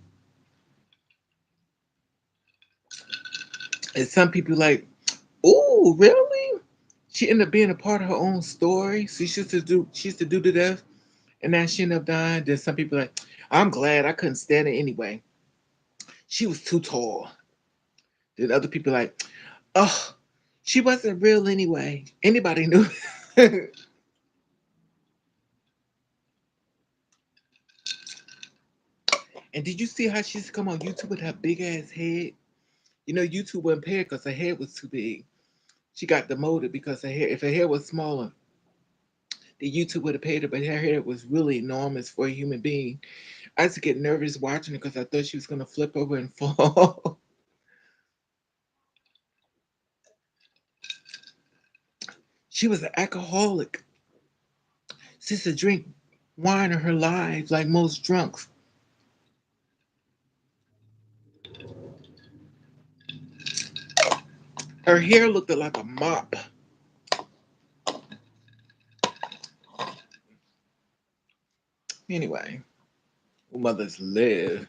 And some people like, "Ooh, really?" She ended up being a part of her own story. So she used to do to death, and now she ended up dying. Then some people like, "I'm glad I couldn't stand it anyway. She was too tall." Then other people like, "Oh, she wasn't real anyway. Anybody knew." And did you see how she used to come on YouTube with her big ass head? You know, YouTube wouldn't pay her because her head was too big. She got demoted because her hair, if her hair was smaller, the YouTube would have paid her, but her hair was really enormous for a human being. I used to get nervous watching it because I thought she was going to flip over and fall. She was an alcoholic. She used to drink wine in her life like most drunks. Her hair looked like a mop. Anyway, mothers live.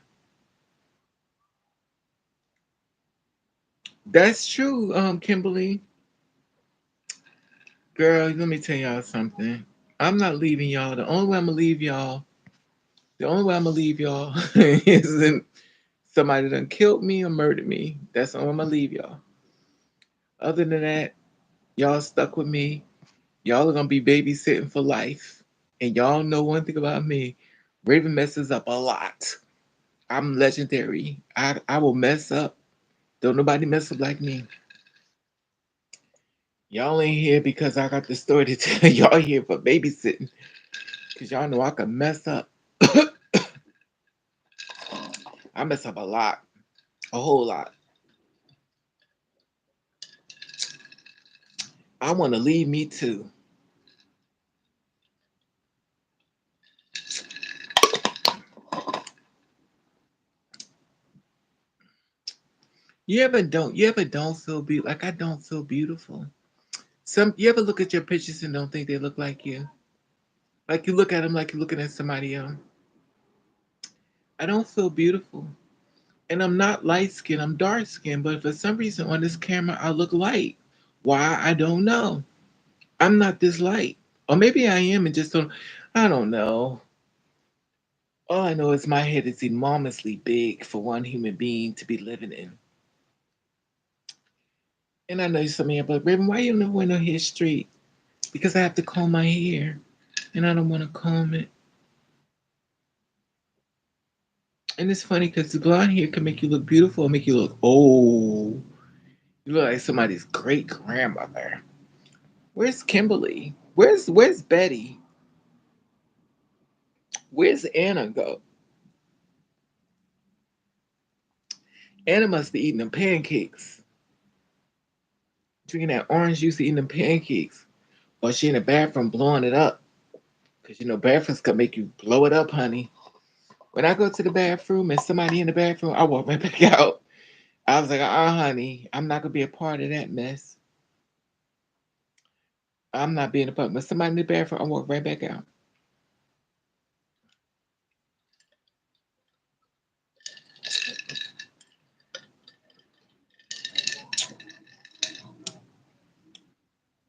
That's true, Kimberly. Girl, let me tell y'all something. I'm not leaving y'all. The only way I'm gonna leave y'all is in somebody done killed me or murdered me. That's the only way I'm gonna leave y'all. Other than that, y'all stuck with me. Y'all are gonna be babysitting for life. And y'all know one thing about me. Raven messes up a lot. I'm legendary. I will mess up. Don't nobody mess up like me. Y'all ain't here because I got the story to tell. Y'all here for babysitting. Cause y'all know I can mess up. I mess up a lot. A whole lot. I wanna leave me too. You ever don't feel beautiful, like I don't feel beautiful. Some you ever look at your pictures and don't think they look like you? Like you look at them like you're looking at somebody else. I don't feel beautiful. And I'm not light skinned, I'm dark skinned, but for some reason on this camera I look light. Why? I don't know. I'm not this light. Or maybe I am and just don't I don't know. All I know is my head is enormously big for one human being to be living in. And I know some of you are like, Raven, why you never wear no hair straight? Because I have to comb my hair. And I don't want to comb it. And it's funny because the blonde hair can make you look beautiful or make you look old. You look like somebody's great grandmother. Where's Kimberly? Where's Betty? Where's Anna go? Anna must be eating them pancakes. Drinking that orange juice, eating them pancakes. Or she in the bathroom blowing it up. Because you know bathrooms can make you blow it up, honey. When I go to the bathroom and somebody in the bathroom, I walk right back out. I was like, honey, I'm not gonna be a part of that mess. I'm not being a part. But somebody in the bathroom, I walk right back out.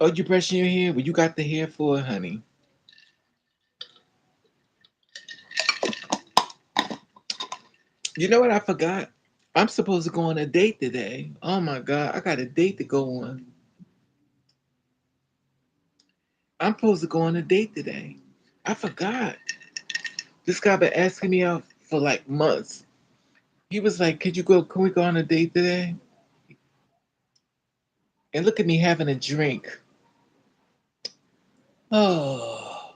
Oh, you brushing your hair? Well, you got the hair for it, honey. You know what I forgot? I'm supposed to go on a date today. Oh my God, I got a date to go on. I'm supposed to go on a date today. I forgot. This guy been asking me out for like months. He was like, "Could you go? Can we go on a date today?" And look at me having a drink. Oh,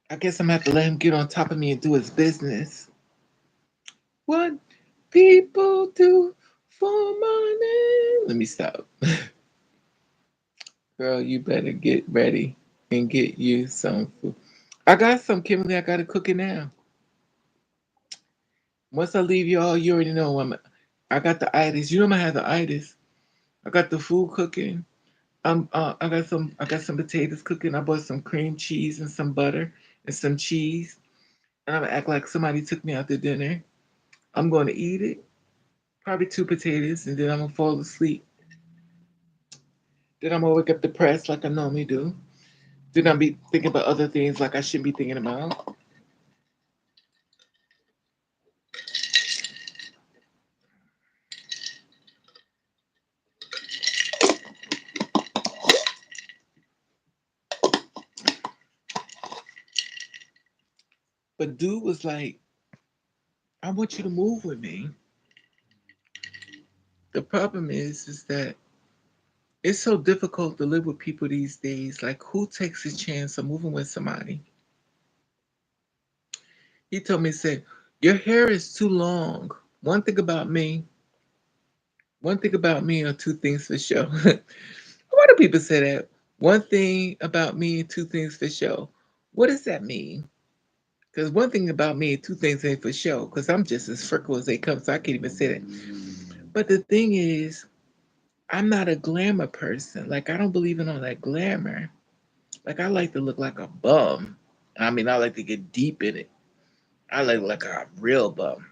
I guess I'm gonna have to let him get on top of me and do his business. What? people do for money. Let me stop. Girl, you better get ready and get you some food. I got some, Kimberly. I got to cook it now. Once I leave y'all, you already know I got the itis. You know I have the itis. I got the food cooking. I got some potatoes cooking. I bought some cream cheese and some butter and some cheese. And I'm gonna act like somebody took me out to dinner. I'm gonna eat it, probably two potatoes, and then I'm gonna fall asleep. Then I'm gonna wake up depressed like I normally do. Then I'll be thinking about other things like I shouldn't be thinking about. But dude was like, I want you to move with me. The problem is that it's so difficult to live with people these days. Like, who takes a chance of moving with somebody? He told me, said, your hair is too long. One thing about me, one thing about me are two things for sure. Why do people say that? One thing about me, two things for sure. What does that mean? Because one thing about me, two things ain't for sure. Because I'm just as fickle as they come, so I can't even say that. But the thing is, I'm not a glamour person. Like, I don't believe in all that glamour. Like, I like to look like a bum. I mean, I like to get deep in it. I like a real bum.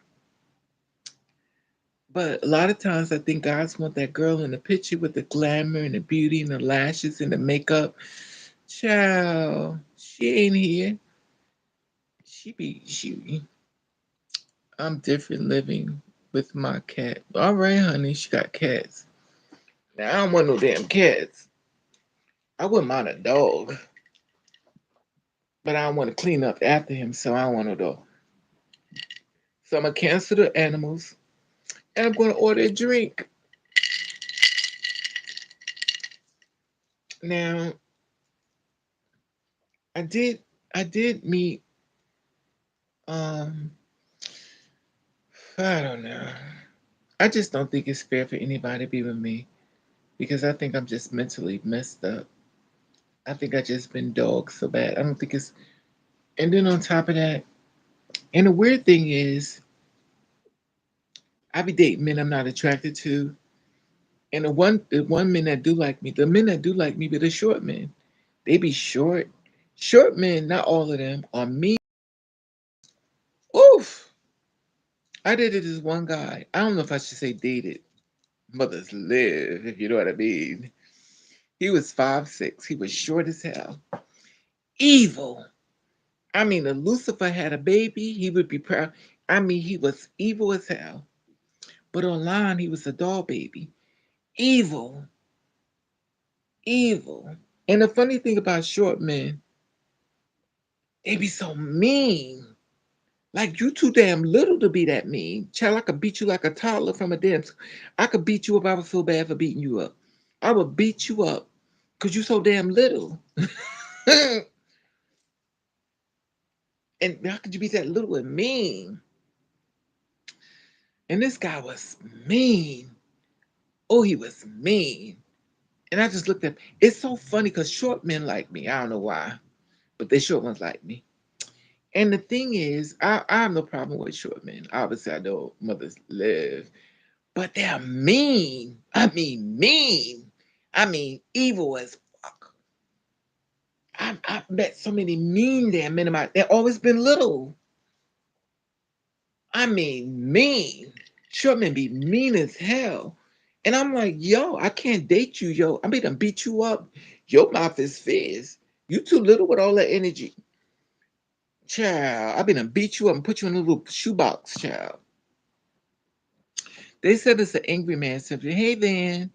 But a lot of times I think guys want that girl in the picture with the glamour and the beauty and the lashes and the makeup. Child, she ain't here. She. I'm different living with my cat. All right, honey, she got cats. Now I don't want no damn cats. I wouldn't mind a dog, but I don't want to clean up after him, so I don't want no dog. So I'm gonna cancel the animals, and I'm gonna order a drink. Now I did, I did meet. Um, I don't know. I just don't think it's fair for anybody to be with me because I think I'm just mentally messed up. I think I just been dogged so bad. I don't think it's. And then on top of that, and the weird thing is, I be dating men I'm not attracted to, and the one men that do like me, the men that do like me, be the short men. They be short. Short men, not all of them, are me. Oof. I dated this one guy. I don't know if I should say dated. Mothers live, if you know what I mean. He was 5'6". He was short as hell. Evil. I mean, if Lucifer had a baby, he would be proud. I mean, he was evil as hell. But online, he was a doll baby. Evil. Evil. And the funny thing about short men, they be so mean. Like you too damn little to be that mean. Child, I could beat you like a toddler from a dance. I could beat you up. I would feel bad for beating you up. I would beat you up because you so damn little. And how could you be that little and mean? And this guy was mean. Oh, he was mean. And I just looked at him. It's so funny because short men like me. I don't know why, but they short ones like me. And the thing is, I have no problem with short men. Obviously, I know mothers live, but they're mean. I mean, mean. I mean, evil as fuck. I've met so many mean damn men in my. They've always been little. I mean, mean. Short men be mean as hell. And I'm like, yo, I can't date you, yo. I mean, I beat you up. Your mouth is fierce. You too little with all that energy. Child, I've been to beat you up and put you in a little shoebox, child. They said it's an angry man simply. Hey, Van,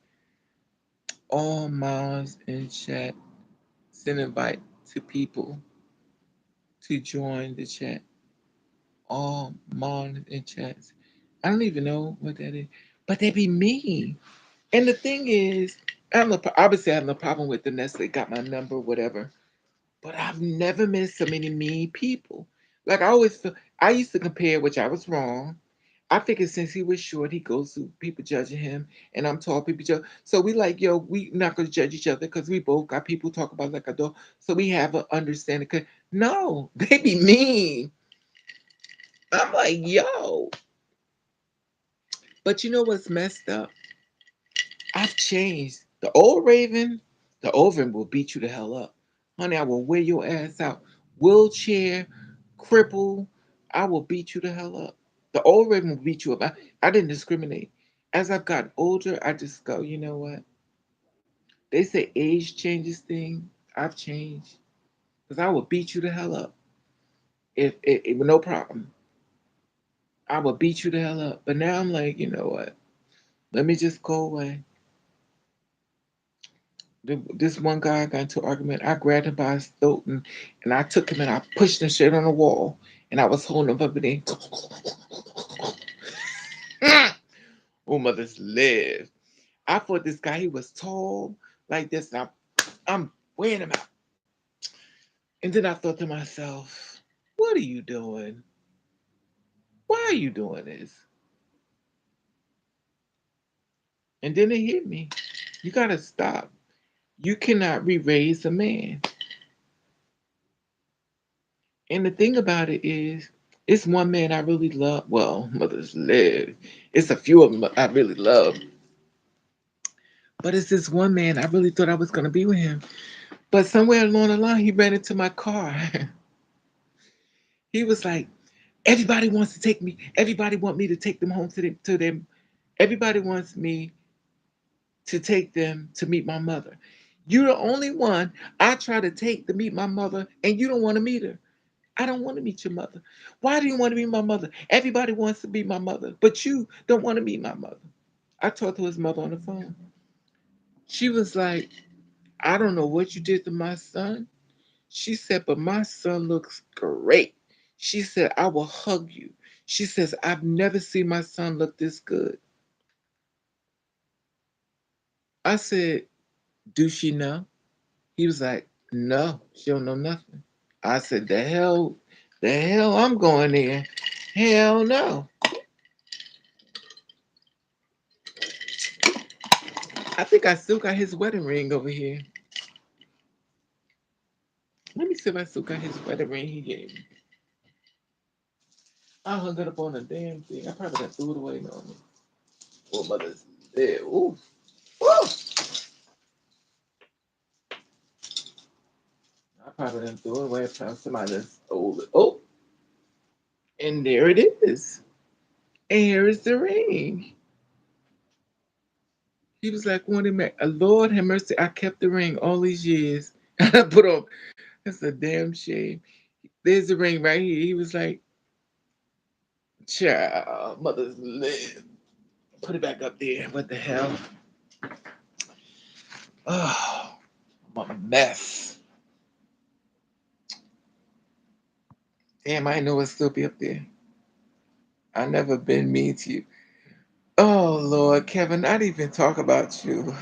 all moms in chat send invite to people to join the chat. All moms in chats. I don't even know what that is, but they be mean. And the thing is, obviously I have no problem with them. That's they got my number, whatever. But I've never met so many mean people. Like I always feel, I used to compare, which I was wrong. I figured since he was short, he goes through people judging him, and I'm tall, people judge. So we like, yo, we not gonna judge each other because we both got people talk about like a dog. So we have an understanding. 'Cause no, they be mean. I'm like, yo, but you know what's messed up? I've changed. The old Raven will beat you the hell up, honey. I will wear your ass out, wheelchair, cripple. I will beat you the hell up. The old Raven will beat you up. I didn't discriminate. As I've gotten older, I just go, you know what? They say age changes things. I've changed because I will beat you the hell up if no problem. I will beat you the hell up. But now I'm like, you know what? Let me just go away. This one guy got into an argument. I grabbed him by his throat and I took him and I pushed him straight on the wall. And I was holding him up and then, oh, mothers live. I thought this guy, he was tall like this. And I'm weighing him out. And then I thought to myself, what are you doing? Why are you doing this? And then it hit me. You got to stop. You cannot re raise a man. And the thing about it is, it's one man I really love. Well, mothers live. It's a few of them I really love. But it's this one man I really thought I was going to be with him. But somewhere along the line, he ran into my car. He was like, everybody wants to take me. Everybody want me to take them home to them. Everybody wants me to take them to meet my mother. You're the only one I try to take to meet my mother, and you don't want to meet her. I don't want to meet your mother. Why do you want to meet my mother? Everybody wants to be my mother, but you don't want to meet my mother. I talked to his mother on the phone. She was like, I don't know what you did to my son. She said, but my son looks great. She said, I will hug you. She says, I've never seen my son look this good. I said, do she know? He was like, no, she don't know nothing. I said, the hell I'm going there. Hell no. I think I still got his wedding ring over here. Let me see if I still got his wedding ring he gave me. I hung it up on a damn thing. I probably done threw it away on me. Oh, mother's there. Ooh. Woo! I probably done threw it away. Found somebody that stole it. Oh, and there it is. And here is the ring. He was like, Lord have mercy, I kept the ring all these years. And I put on, that's a damn shame. There's the ring right here. He was like, child, mother's live. Put it back up there. What the hell? Oh, I'm a mess. Damn, I know it still be up there. I never been mean to you. Oh Lord, Kevin, I didn't even talk about you.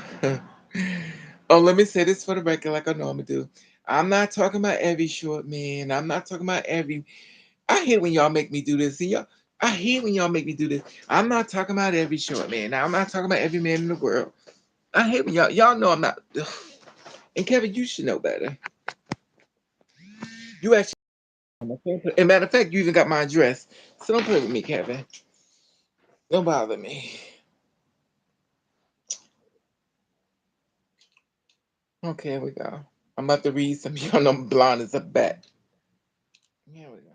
Oh, let me say this for the record, like I normally do. I'm not talking about every short man. I'm not talking about every. I hate when y'all make me do this. And y'all, I hate when y'all make me do this. I'm not talking about every short man. Now, I'm not talking about every man in the world. I hate when y'all know I'm not. Ugh. And Kevin, you should know better. You actually. And matter of fact, you even got my address. So don't play with me, Kevin. Don't bother me. Okay, here we go. I'm about to read some. Y'all know I'm blonde as a bat. Here we go.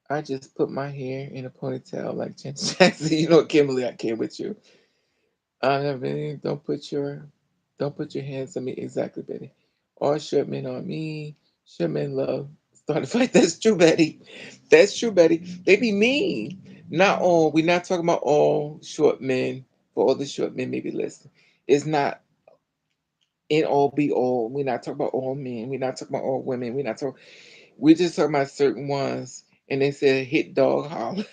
I just put my hair in a ponytail like Jen Jackson. You know, Kimberly, I care with you. I never don't put your hands on me. Exactly, Betty. All short men on me. Short men love. Start a fight. That's true, Betty. That's true, Betty. They be mean. Not all. We're not talking about all short men. For all the short men, maybe listen. It's not in all be all. We're not talking about all men. We're not talking about all women. We're not talking. We're just talking about certain ones. And they said hit dog holler.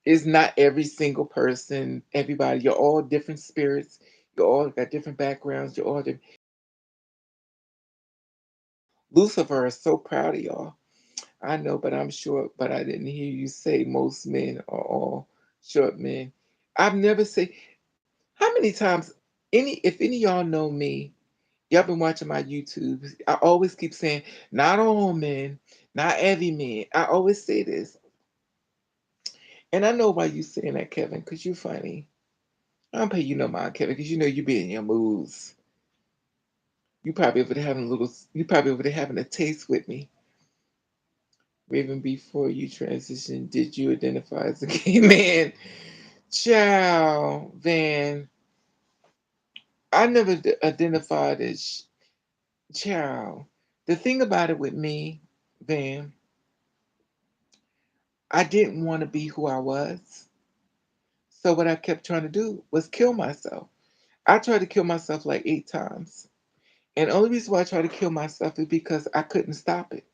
It's not every single person, everybody. You're all different spirits. You all got different backgrounds. You're all different. Lucifer is so proud of y'all. I know, but I'm short, but I didn't hear you say most men are all short men. I've never said how many times if any of y'all know me, y'all been watching my YouTube. I always keep saying, not all men, not every man. I always say this. And I know why you saying that, Kevin, because you funny. I don't pay you no mind, Kevin, because you know you be in your moods. You probably over there having a taste with me. Even before you transitioned, did you identify as a gay man? Ciao, Van. I never identified as ciao. The thing about it with me, Van, I didn't want to be who I was. So what I kept trying to do was kill myself. I tried to kill myself like 8 times. And the only reason why I tried to kill myself is because I couldn't stop it.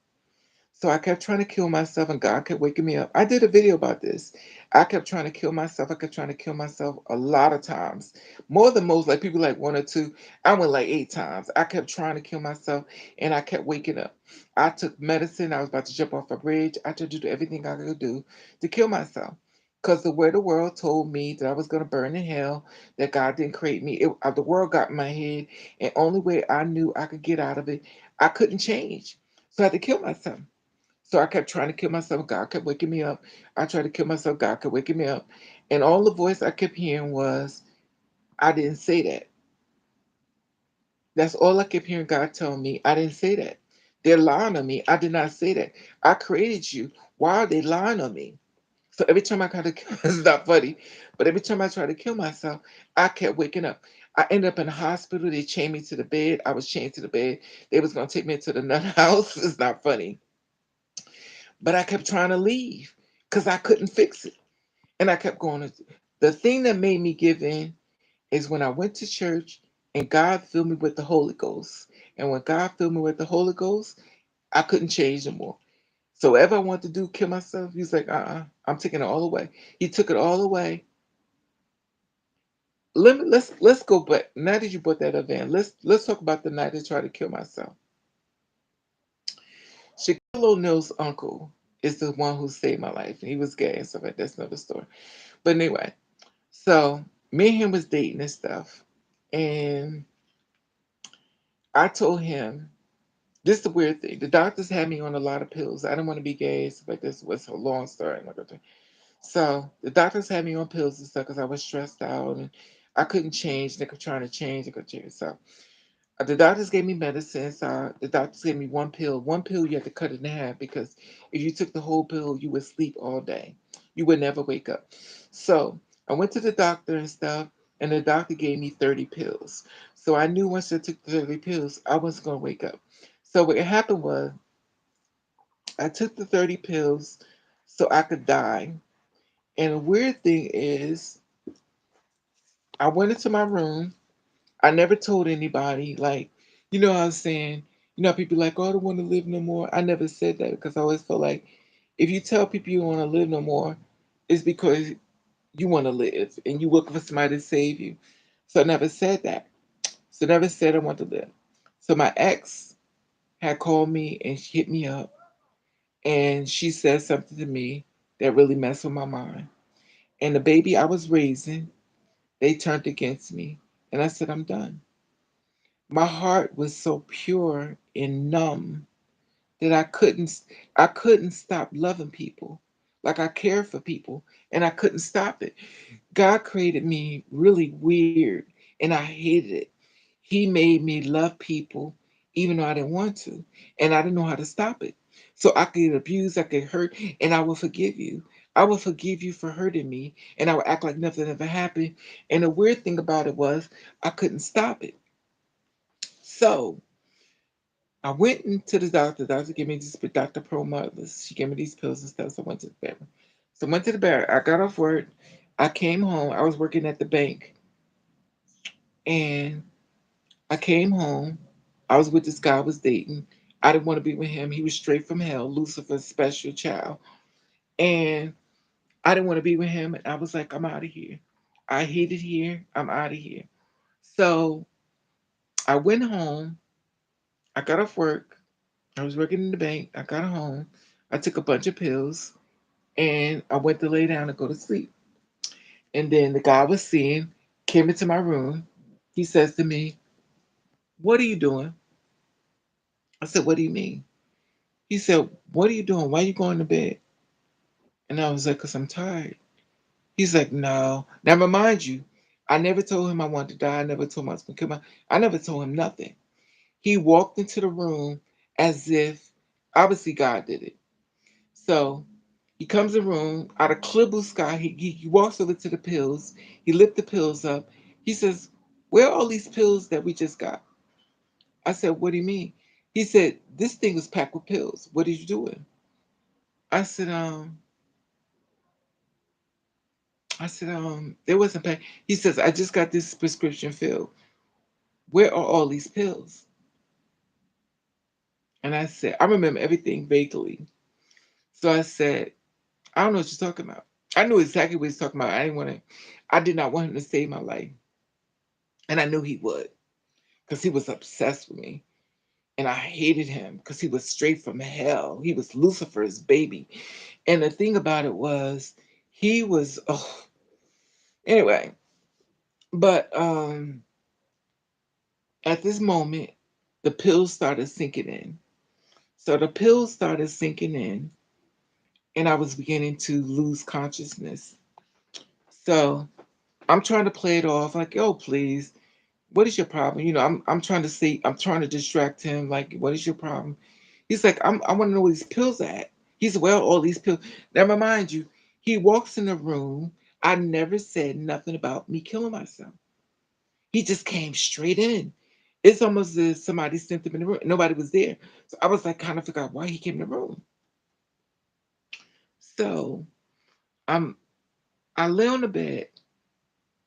So I kept trying to kill myself, and God kept waking me up. I did a video about this. I kept trying to kill myself. I kept trying to kill myself a lot of times, more than most. Like people like one or two. I went like 8 times. I kept trying to kill myself, and I kept waking up. I took medicine. I was about to jump off a bridge. I tried to do everything I could do to kill myself. Because the way the world told me that I was going to burn in hell, that God didn't create me. The world got in my head, and only way I knew I could get out of it, I couldn't change. So I had to kill myself. So I kept trying to kill myself. God kept waking me up. I tried to kill myself. God kept waking me up. And all the voice I kept hearing was, I didn't say that. That's all I kept hearing God tell me. I didn't say that. They're lying on me. I did not say that. I created you. Why are they lying on me? So every time I tried to kill it's not funny, but every time I tried to kill myself, I kept waking up. I ended up in the hospital. They chained me to the bed. I was chained to the bed. They was gonna take me to the nut house. It's not funny. But I kept trying to leave because I couldn't fix it. And I kept going. The thing that made me give in is when I went to church and God filled me with the Holy Ghost. And when God filled me with the Holy Ghost, I couldn't change no more. So whatever I wanted to do, kill myself, he's like, I'm taking it all away. He took it all away. Let's go back. Now that you brought that up, Van, let's talk about the night I tried to kill myself. Shaquille O'Neal's uncle is the one who saved my life, and he was gay and stuff like that. That's another story. But anyway, so me and him was dating and stuff. And I told him, this is the weird thing. The doctors had me on a lot of pills. I didn't want to be gay, stuff like this. It was a long story. I'm not gonna So the doctors had me on pills and stuff because I was stressed out and I couldn't change. They kept trying to change. They could change. So the doctors gave me medicine. So the doctors gave me one pill. One pill you had to cut it in half because if you took the whole pill, you would sleep all day. You would never wake up. So I went to the doctor and stuff, and the doctor gave me 30 pills. So I knew once I took the 30 pills, I wasn't going to wake up. So what happened was I took the 30 pills so I could die. And the weird thing is, I went into my room. I never told anybody. Like, I was saying, people like, oh, I don't want to live no more. I never said that because I always felt like if you tell people you don't want to live no more, it's because you want to live and you're looking for somebody to save you. So I never said that. So I never said I want to live. So my ex had called me and she hit me up and she said something to me that really messed with my mind. And the baby I was raising, they turned against me. And I said, I'm done. My heart was so pure and numb that I couldn't stop loving people. Like I cared for people and I couldn't stop it. God created me really weird and I hated it. He made me love people even though I didn't want to. And I didn't know how to stop it. So I could get abused, I could hurt, and I will forgive you. I will forgive you for hurting me, and I will act like nothing ever happened. And the weird thing about it was I couldn't stop it. So I went into the doctor. The doctor gave me this Dr. Pro Mothers. She gave me these pills and stuff. So I went to the bathroom. So I went to the bathroom. I got off work. I came home. I was working at the bank. And I came home. I was with this guy I was dating. I didn't want to be with him. He was straight from hell, Lucifer's special child. And I didn't want to be with him. And I was like, I'm out of here. I hate it here. I'm out of here. So I went home. I got off work. I was working in the bank. I got home. I took a bunch of pills and I went to lay down and go to sleep. And then the guy I was seeing came into my room. He says to me, "What are you doing?" I said, "What do you mean?" He said, "What are you doing? Why are you going to bed?" And I was like, "Because I'm tired." He's like, "No." Now, remind you, I never told him I wanted to die. I never told him I was going to kill my. I never told him nothing. He walked into the room as if, obviously, God did it. So he comes in the room out of clear blue sky. He walks over to the pills. He lifts the pills up. He says, "Where are all these pills that we just got?" I said, "What do you mean?" He said, "This thing was packed with pills. What did you do with it?" I said, there wasn't packed. He says, "I just got this prescription filled. Where are all these pills?" And I said, I remember everything vaguely. So I said, "I don't know what you're talking about." I knew exactly what he's talking about. I did not want him to save my life. And I knew he would because he was obsessed with me. And I hated him because he was straight from hell. He was Lucifer's baby. And the thing about it was, he was, oh, anyway. But at this moment, the pills started sinking in. So the pills started sinking in, and I was beginning to lose consciousness. So I'm trying to play it off like, "Oh, please, what is your problem?" I'm trying to see, I'm trying to distract him. Like, "What is your problem?" He's like, I want to know where these pills are at. He's, "Well, all these pills." Now, mind you, he walks in the room. I never said nothing about me killing myself. He just came straight in. It's almost as if somebody sent him in the room. Nobody was there. So I was like, kind of forgot why he came in the room. So I'm I lay on the bed.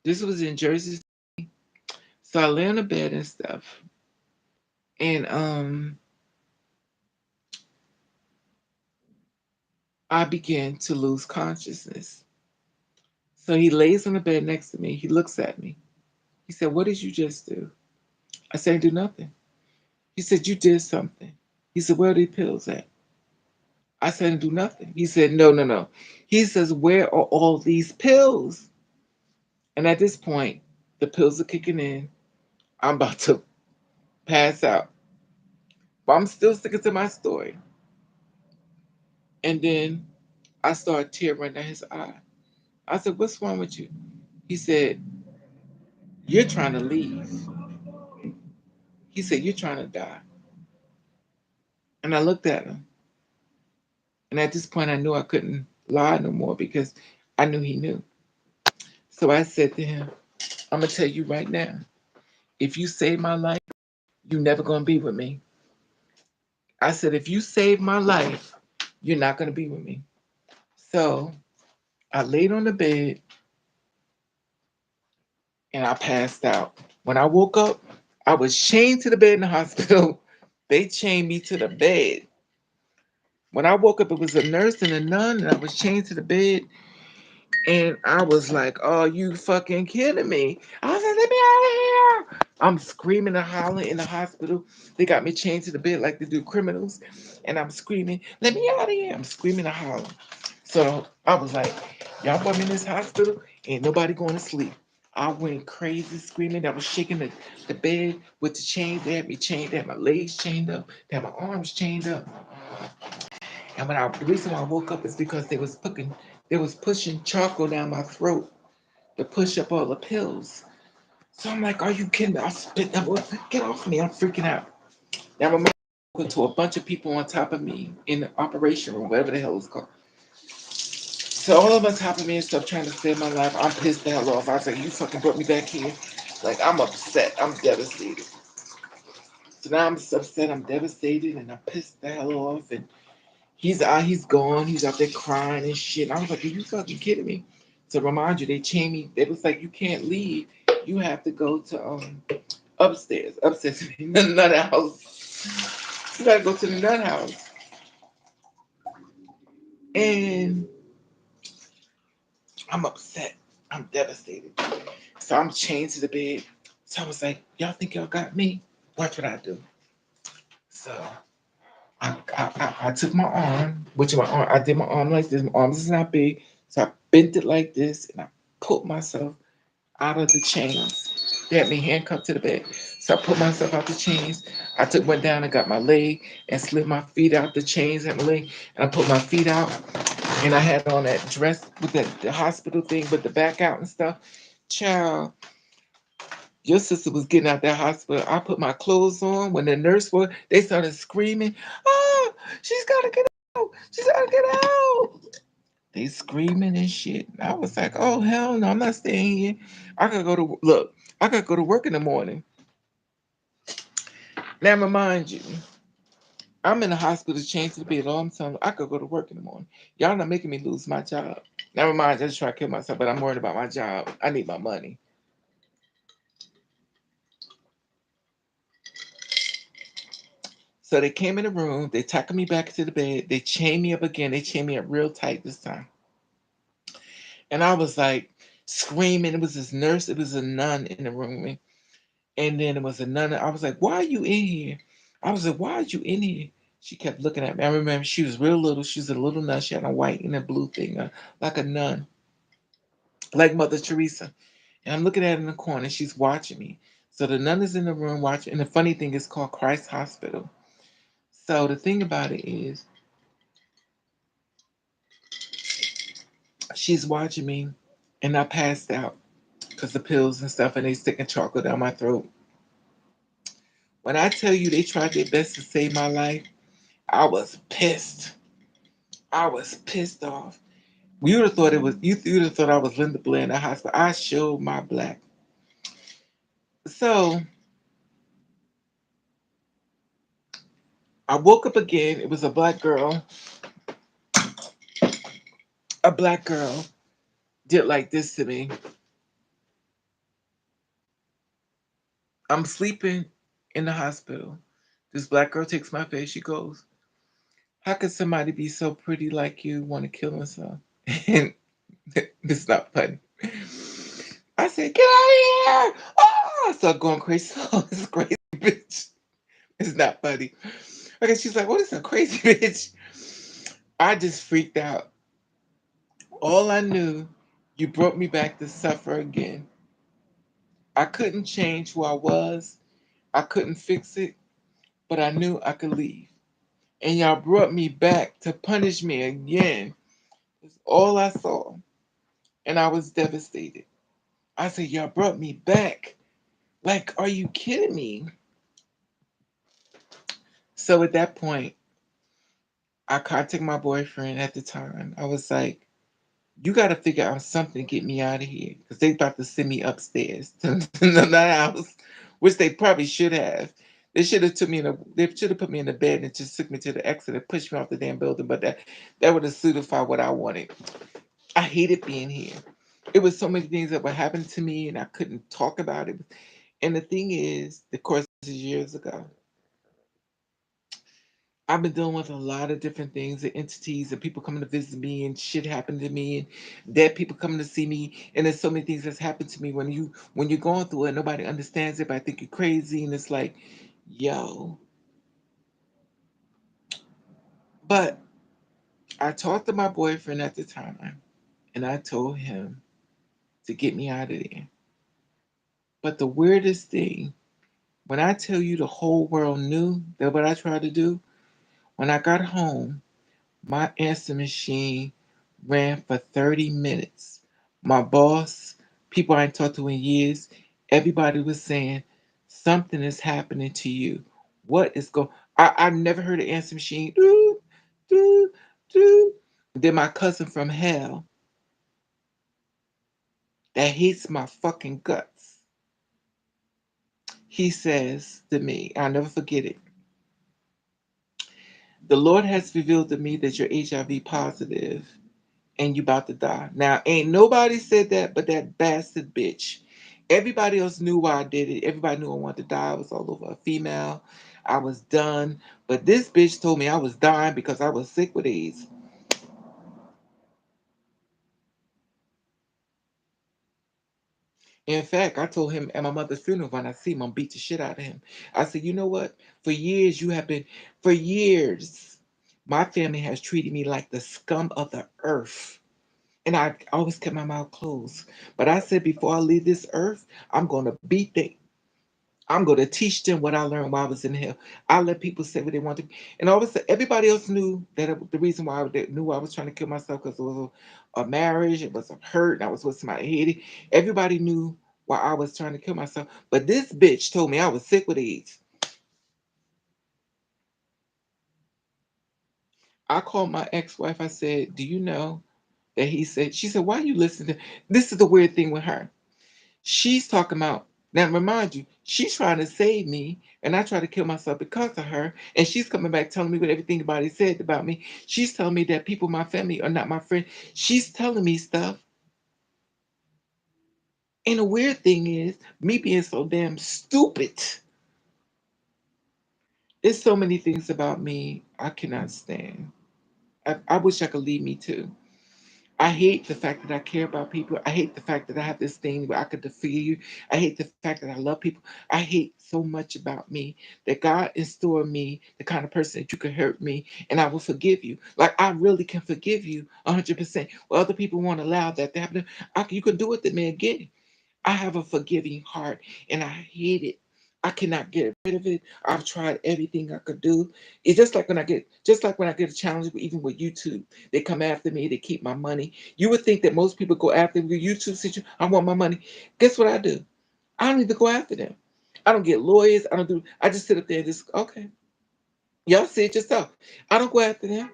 This was in Jersey. So I lay on the bed and stuff. And I began to lose consciousness. So he lays on the bed next to me. He looks at me. He said, "What did you just do?" I said, "I didn't do nothing." He said, "You did something." He said, "Where are the pills at?" I said, "I didn't do nothing." He said, "No, no, no." He says, "Where are all these pills?" And at this point, the pills are kicking in. I'm about to pass out. But I'm still sticking to my story. And then I started tearing down his eye. I said, "What's wrong with you?" He said, "You're trying to leave." He said, "You're trying to die." And I looked at him. And at this point, I knew I couldn't lie no more because I knew he knew. So I said to him, "I'm going to tell you right now, if you save my life, you're never going to be with me." I said, "If you save my life, you're not going to be with me." So I laid on the bed and I passed out. When I woke up, I was chained to the bed in the hospital. They chained me to the bed. When I woke up, it was a nurse and a nun, and I was chained to the bed. And I was like, "Oh, you fucking kidding me." I was like, "Let me out of here." I'm screaming and hollering in the hospital. They got me chained to the bed like they do criminals. And I'm screaming, "Let me out of here." I'm screaming and hollering. So I was like, "Y'all put me in this hospital, ain't nobody going to sleep." I went crazy screaming. I was shaking the bed with the chains. They had me chained. They had my legs chained up. They had my arms chained up. And the reason why I woke up is because they was pushing charcoal down my throat to push up all the pills. So I'm like, "Are you kidding me?" I spit that boy, "Get off me." I'm freaking out. Now my mom walked into a bunch of people on top of me in the operation room, whatever the hell it's called. So all of on top of me and stuff trying to save my life. I'm pissed the hell off. I was like, "You fucking brought me back here." Like, I'm upset. I'm devastated. So now I'm just upset. I'm devastated and I'm pissed the hell off. And he's gone. He's out there crying and shit. And I was like, "Are you fucking kidding me?" To remind you, they chained me. They was like, "You can't leave. You have to go to upstairs." Upstairs in the nut house. You gotta go to the nut house. And I'm upset. I'm devastated. So I'm chained to the bed. So I was like, "Y'all think y'all got me? Watch what I do." So I took my arm, which my arm, I did my arm like this. My arm is not big, so I bent it like this, and I pulled myself out of the chains. They had me handcuffed to the bed, so I put myself out the chains. I took went down and got my leg and slid my feet out the chains at my leg, and I put my feet out, and I had on that dress with the hospital thing with the back out and stuff. Child, your sister was getting out that hospital. I put my clothes on. When the nurse was, they started screaming, "Oh, she's gotta get out! She's gotta get out!" They screaming and shit. And I was like, "Oh hell no, I'm not staying here. I gotta go to look. I gotta go to work in the morning." Now remind you, I'm in the hospital changed to the bed. All I'm telling you, I could go to work in the morning. Y'all not making me lose my job. Never mind, I just try to kill myself, but I'm worried about my job. I need my money. So they came in the room, they tackled me back to the bed, they chained me up again, they chained me up real tight this time. And I was like screaming. It was this nurse, it was a nun in the room with me. And then it was a nun. I was like, "Why are you in here?" I was like, "Why are you in here?" She kept looking at me. I remember she was real little. She was a little nun. She had a white and a blue thing, like a nun, like Mother Teresa. And I'm looking at her in the corner. She's watching me. So the nun is in the room watching. And the funny thing is called Christ Hospital. So the thing about it is, she's watching me, and I passed out because the pills and stuff, and they sticking chocolate down my throat. When I tell you they tried their best to save my life, I was pissed. I was pissed off. You would have thought it was you. You would have thought I was Linda Blair in the hospital. I showed my black. So I woke up again. It was a black girl. A black girl did like this to me. I'm sleeping in the hospital. This black girl takes my face. She goes, "How could somebody be so pretty like you want to kill himself?" And it's not funny. I said, "Get out of here!" Oh, I started going crazy. Oh, this crazy bitch. It's not funny. Okay, she's like, "What is a crazy bitch?" I just freaked out. All I knew, you brought me back to suffer again. I couldn't change who I was. I couldn't fix it, but I knew I could leave. And y'all brought me back to punish me again. That's all I saw. And I was devastated. I said, "Y'all brought me back. Like, are you kidding me?" So at that point, I contacted my boyfriend at the time. I was like, "You got to figure out something to get me out of here." Because they about to send me upstairs to the house, which they probably should have. They should have put me in the bed and just took me to the exit and pushed me off the damn building. But that would have suitified what I wanted. I hated being here. It was so many things that were happening to me, and I couldn't talk about it. And the thing is, of course, this is years ago. I've been dealing with a lot of different things and entities and people coming to visit me and shit happened to me and dead people coming to see me and there's so many things that's happened to me when you're going through it nobody understands it but I think you're crazy and it's like yo but I talked to my boyfriend at the time and I told him to get me out of there. But the weirdest thing, when I tell you the whole world knew that what I tried to do, when I got home my answer machine ran for 30 minutes. My boss, people I ain't talked to in years, everybody was saying, something is happening to you. What is going I've never heard an answer machine. Doo, doo, doo. Then my cousin from hell that hates my fucking guts. He says to me, I'll never forget it. The Lord has revealed to me that you're HIV positive and you about to die. Now, ain't nobody said that but that bastard bitch. Everybody else knew why I did it. Everybody knew I wanted to die. I was all over a female. I was done. But this bitch told me I was dying because I was sick with AIDS. In fact, I told him at my mother's funeral when I see him, I'm beat the shit out of him. I said, you know what? For years you have been, for years, my family has treated me like the scum of the earth. And I always kept my mouth closed. But I said, before I leave this earth, I'm going to beat them. I'm going to teach them what I learned while I was in hell. I let people say what they want to. And all of a sudden, everybody else knew that the reason why they knew I was trying to kill myself because it was a marriage, it was a hurt, and I was with somebody hated. Everybody knew why I was trying to kill myself. But this bitch told me I was sick with AIDS. I called my ex-wife. I said, "Do you know that he said?" She said, "Why you listening to?" This is the weird thing with her. She's talking about, now remind you, she's trying to save me, and I try to kill myself because of her. And she's coming back telling me what everything everybody said about me. She's telling me that people in my family are not my friend. She's telling me stuff. And the weird thing is, me being so damn stupid. There's so many things about me I cannot stand. I wish I could leave me too. I hate the fact that I care about people. I hate the fact that I have this thing where I could defeat you. I hate the fact that I love people. I hate so much about me that God instilled me the kind of person that you could hurt me and I will forgive you. Like I really can forgive you 100%. Well, other people won't allow that to happen. You can do it to me again. I have a forgiving heart and I hate it. I cannot get rid of it. I've tried everything I could do. It's just like when I get a challenge, even with YouTube, they come after me. They keep my money. You would think that most people go after the YouTube situation. I want my money. Guess what I do? I don't even go after them. I don't get lawyers. I don't do. I just sit up there and just okay. Y'all see it yourself. I don't go after them.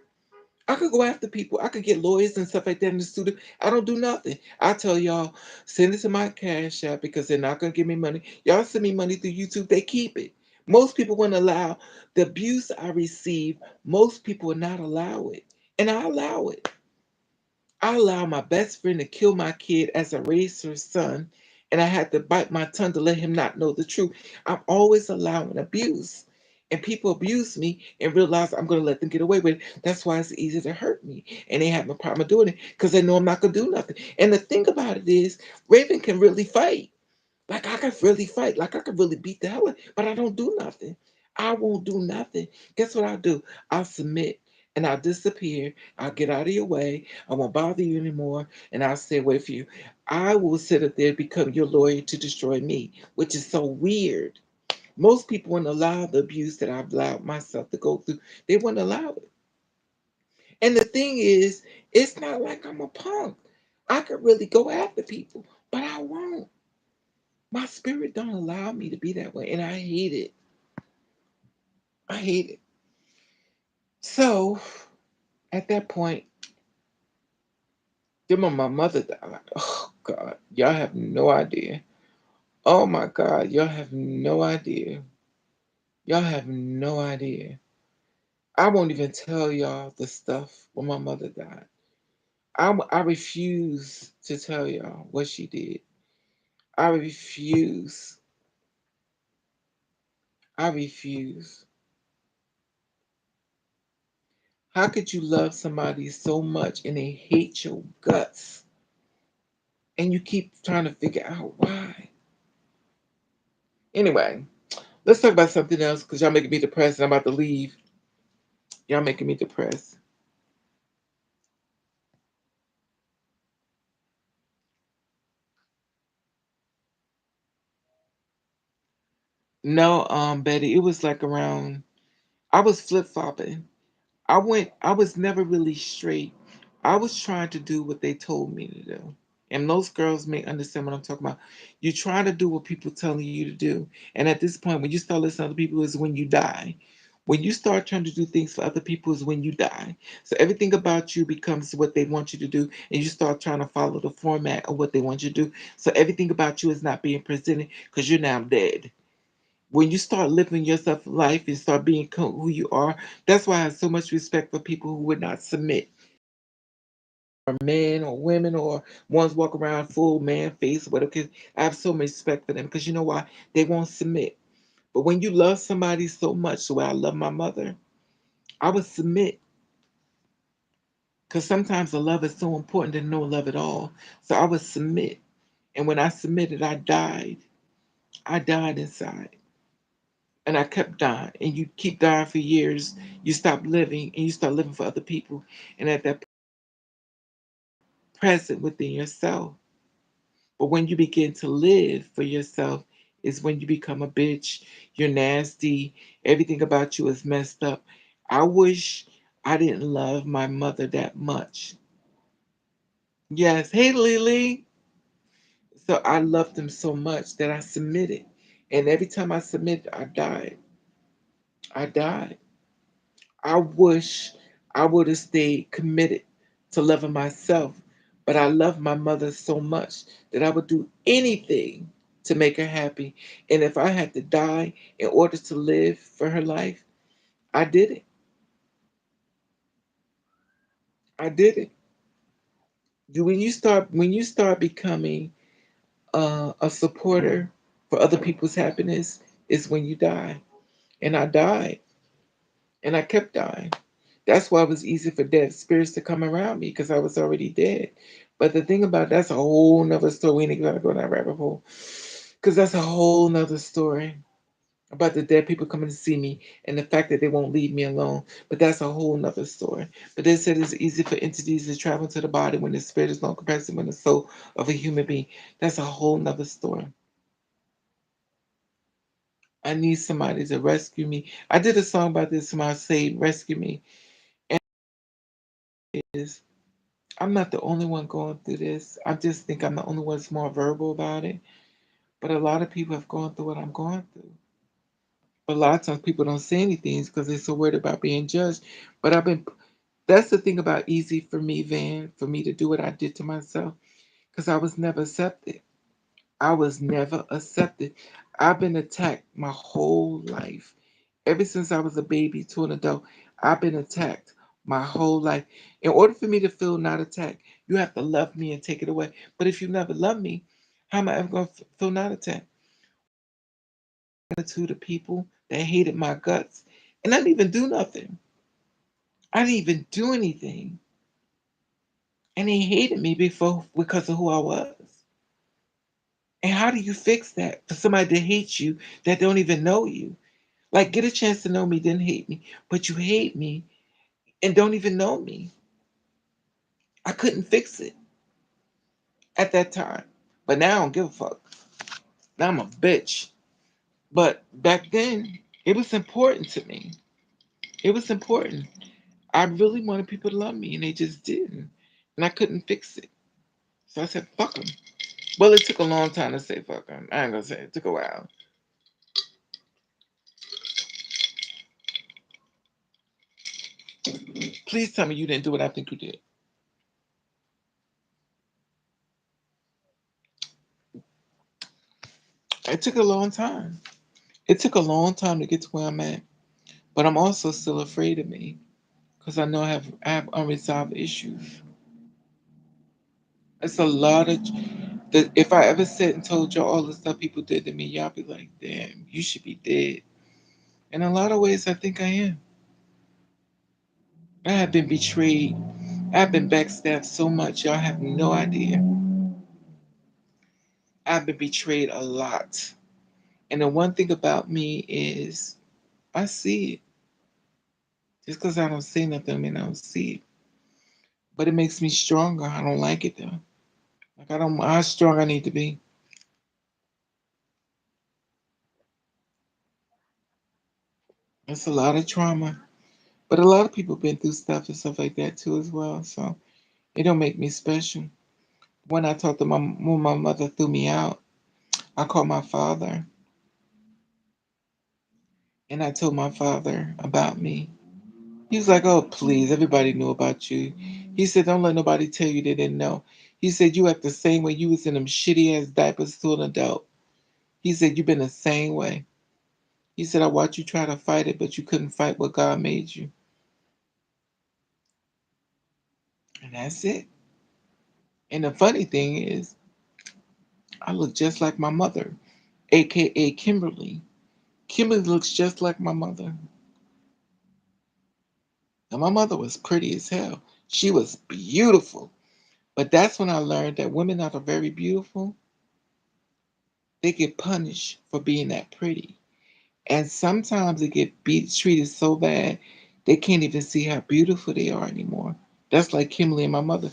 I could go after people. I could get lawyers and stuff like that in the studio. I don't do nothing. I tell y'all, send it to my cash app because they're not gonna give me money. Y'all send me money through YouTube, they keep it. Most people wouldn't allow the abuse I receive. Most people would not allow it, and I allow it. I allowed my best friend to kill my kid as I raised her son, and I had to bite my tongue to let him not know the truth. I'm always allowing abuse. And people abuse me and realize I'm going to let them get away with it. That's why it's easy to hurt me. And they have no problem doing it because they know I'm not going to do nothing. And the thing about it is, Raven can really fight. Like I could really fight. Like I could really beat the hell out, but I don't do nothing. I won't do nothing. Guess what I'll do? I'll submit and I'll disappear. I'll get out of your way. I won't bother you anymore, and I'll stay away from you. I will sit up there and become your lawyer to destroy me, which is so weird. Most people wouldn't allow the abuse that I've allowed myself to go through. They wouldn't allow it. And the thing is, it's not like I'm a punk. I could really go after people, but I won't. My spirit don't allow me to be that way, and I hate it. I hate it. So at that point, then when my mother died, like, oh God, y'all have no idea. Oh my God, y'all have no idea. Y'all have no idea. I won't even tell y'all the stuff when my mother died. I refuse to tell y'all what she did. I refuse. I refuse. How could you love somebody so much and they hate your guts? And you keep trying to figure out why. Anyway, let's talk about something else because y'all making me depressed and I'm about to leave. Y'all making me depressed. No, Betty, it was like around, I was flip flopping. I was never really straight. I was trying to do what they told me to do. And most girls may understand what I'm talking about. You're trying to do what people telling you to do. And at this point, when you start listening to other people is when you die. When you start trying to do things for other people is when you die. So everything about you becomes what they want you to do. And you start trying to follow the format of what they want you to do. So everything about you is not being presented because you're now dead. When you start living yourself life and start being who you are, that's why I have so much respect for people who would not submit, or men or women or ones walk around full man face or whatever. 'Cause I have so much respect for them because you know why? They won't submit. But when you love somebody so much, the way I love my mother, I would submit because sometimes the love is so important than no love at all. So I would submit And when I submitted, I died. I died inside. And I kept dying. And you keep dying for years. You stop living and you start living for other people. And at that present within yourself. But when you begin to live for yourself is when you become a bitch. You're nasty. Everything about you is messed up. I wish I didn't love my mother that much. Yes. Hey, Lily. So I loved him so much that I submitted. And every time I submitted, I died. I died. I wish I would have stayed committed to loving myself. But I love my mother so much that I would do anything to make her happy. And if I had to die in order to live for her life, I did it. I did it. When you start becoming a supporter for other people's happiness, is when you die. And I died. And I kept dying. That's why it was easy for dead spirits to come around me because I was already dead. But the thing about that's a whole nother story. We ain't gonna go down that rabbit hole because that's a whole nother story about the dead people coming to see me and the fact that they won't leave me alone. But that's a whole nother story. But they said it's easy for entities to travel to the body when the spirit is not compressed with the soul of a human being. That's a whole nother story. I need somebody to rescue me. I did a song about this. Somebody say, "Rescue me." And it is. I'm not the only one going through this. I just think I'm the only one that's more verbal about it. But a lot of people have gone through what I'm going through. But a lot of times people don't say anything because they're so worried about being judged. But that's the thing about easy for me, Van, for me to do what I did to myself because I was never accepted. I was never accepted. I've been attacked my whole life. Ever since I was a baby to an adult, I've been attacked my whole life. In order for me to feel not attacked, you have to love me and take it away. But if you never love me, how am I ever going to feel not attacked? Attitude of people that hated my guts. And I didn't even do nothing. I didn't even do anything. And they hated me before because of who I was. And how do you fix that for somebody to hate you that don't even know you? Like, get a chance to know me, then hate me. But you hate me and don't even know me. I couldn't fix it at that time. But now I don't give a fuck. Now I'm a bitch. But back then, it was important to me. It was important. I really wanted people to love me, and they just didn't. And I couldn't fix it. So I said, fuck them. Well, it took a long time to say fuck them. I ain't gonna say it. It took a while. Please tell me you didn't do what I think you did. It took a long time. It took a long time to get to where I'm at. But I'm also still afraid of me because I know I have unresolved issues. It's a lot of that. If I ever said and told y'all all the stuff people did to me, y'all be like, "Damn, you should be dead." In a lot of ways, I think I am. I have been betrayed. I've been backstabbed so much, y'all have no idea. I've been betrayed a lot. And the one thing about me is I see it. Just because I don't say nothing, I mean I don't see it. But it makes me stronger. I don't like it though. Like I don't how strong I need to be. It's a lot of trauma. But a lot of people been through stuff and stuff like that too as well. So it don't make me special. When I talked to when my mother threw me out, I called my father and I told my father about me. He was like, "Oh please, everybody knew about you." He said, "Don't let nobody tell you they didn't know." He said, "You act the same way you was in them shitty ass diapers to an adult." He said, "You've been the same way." He said, "I watched you try to fight it, but you couldn't fight what God made you." And that's it. And the funny thing is, I look just like my mother, aka Kimberly. Kimberly looks just like my mother. And my mother was pretty as hell. She was beautiful. But that's when I learned that women are very beautiful. they get punished for being that pretty. And sometimes they get treated so bad they can't even see how beautiful they are anymore. That's like Kimberly and my mother.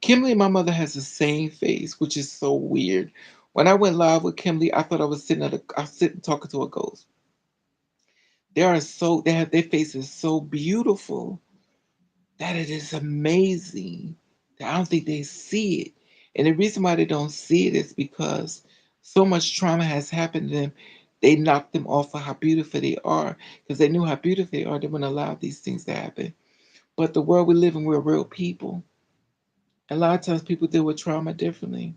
Kimberly and my mother has the same face, which is so weird. When I went live with Kimberly, I thought I was sitting talking to a ghost. They have their faces so beautiful that it is amazing that I don't think they see it. And the reason why they don't see it is because so much trauma has happened to them. They knocked them off of how beautiful they are because they knew how beautiful they are. They wouldn't allow these things to happen. But the world we live in, we're real people. A lot of times people deal with trauma differently.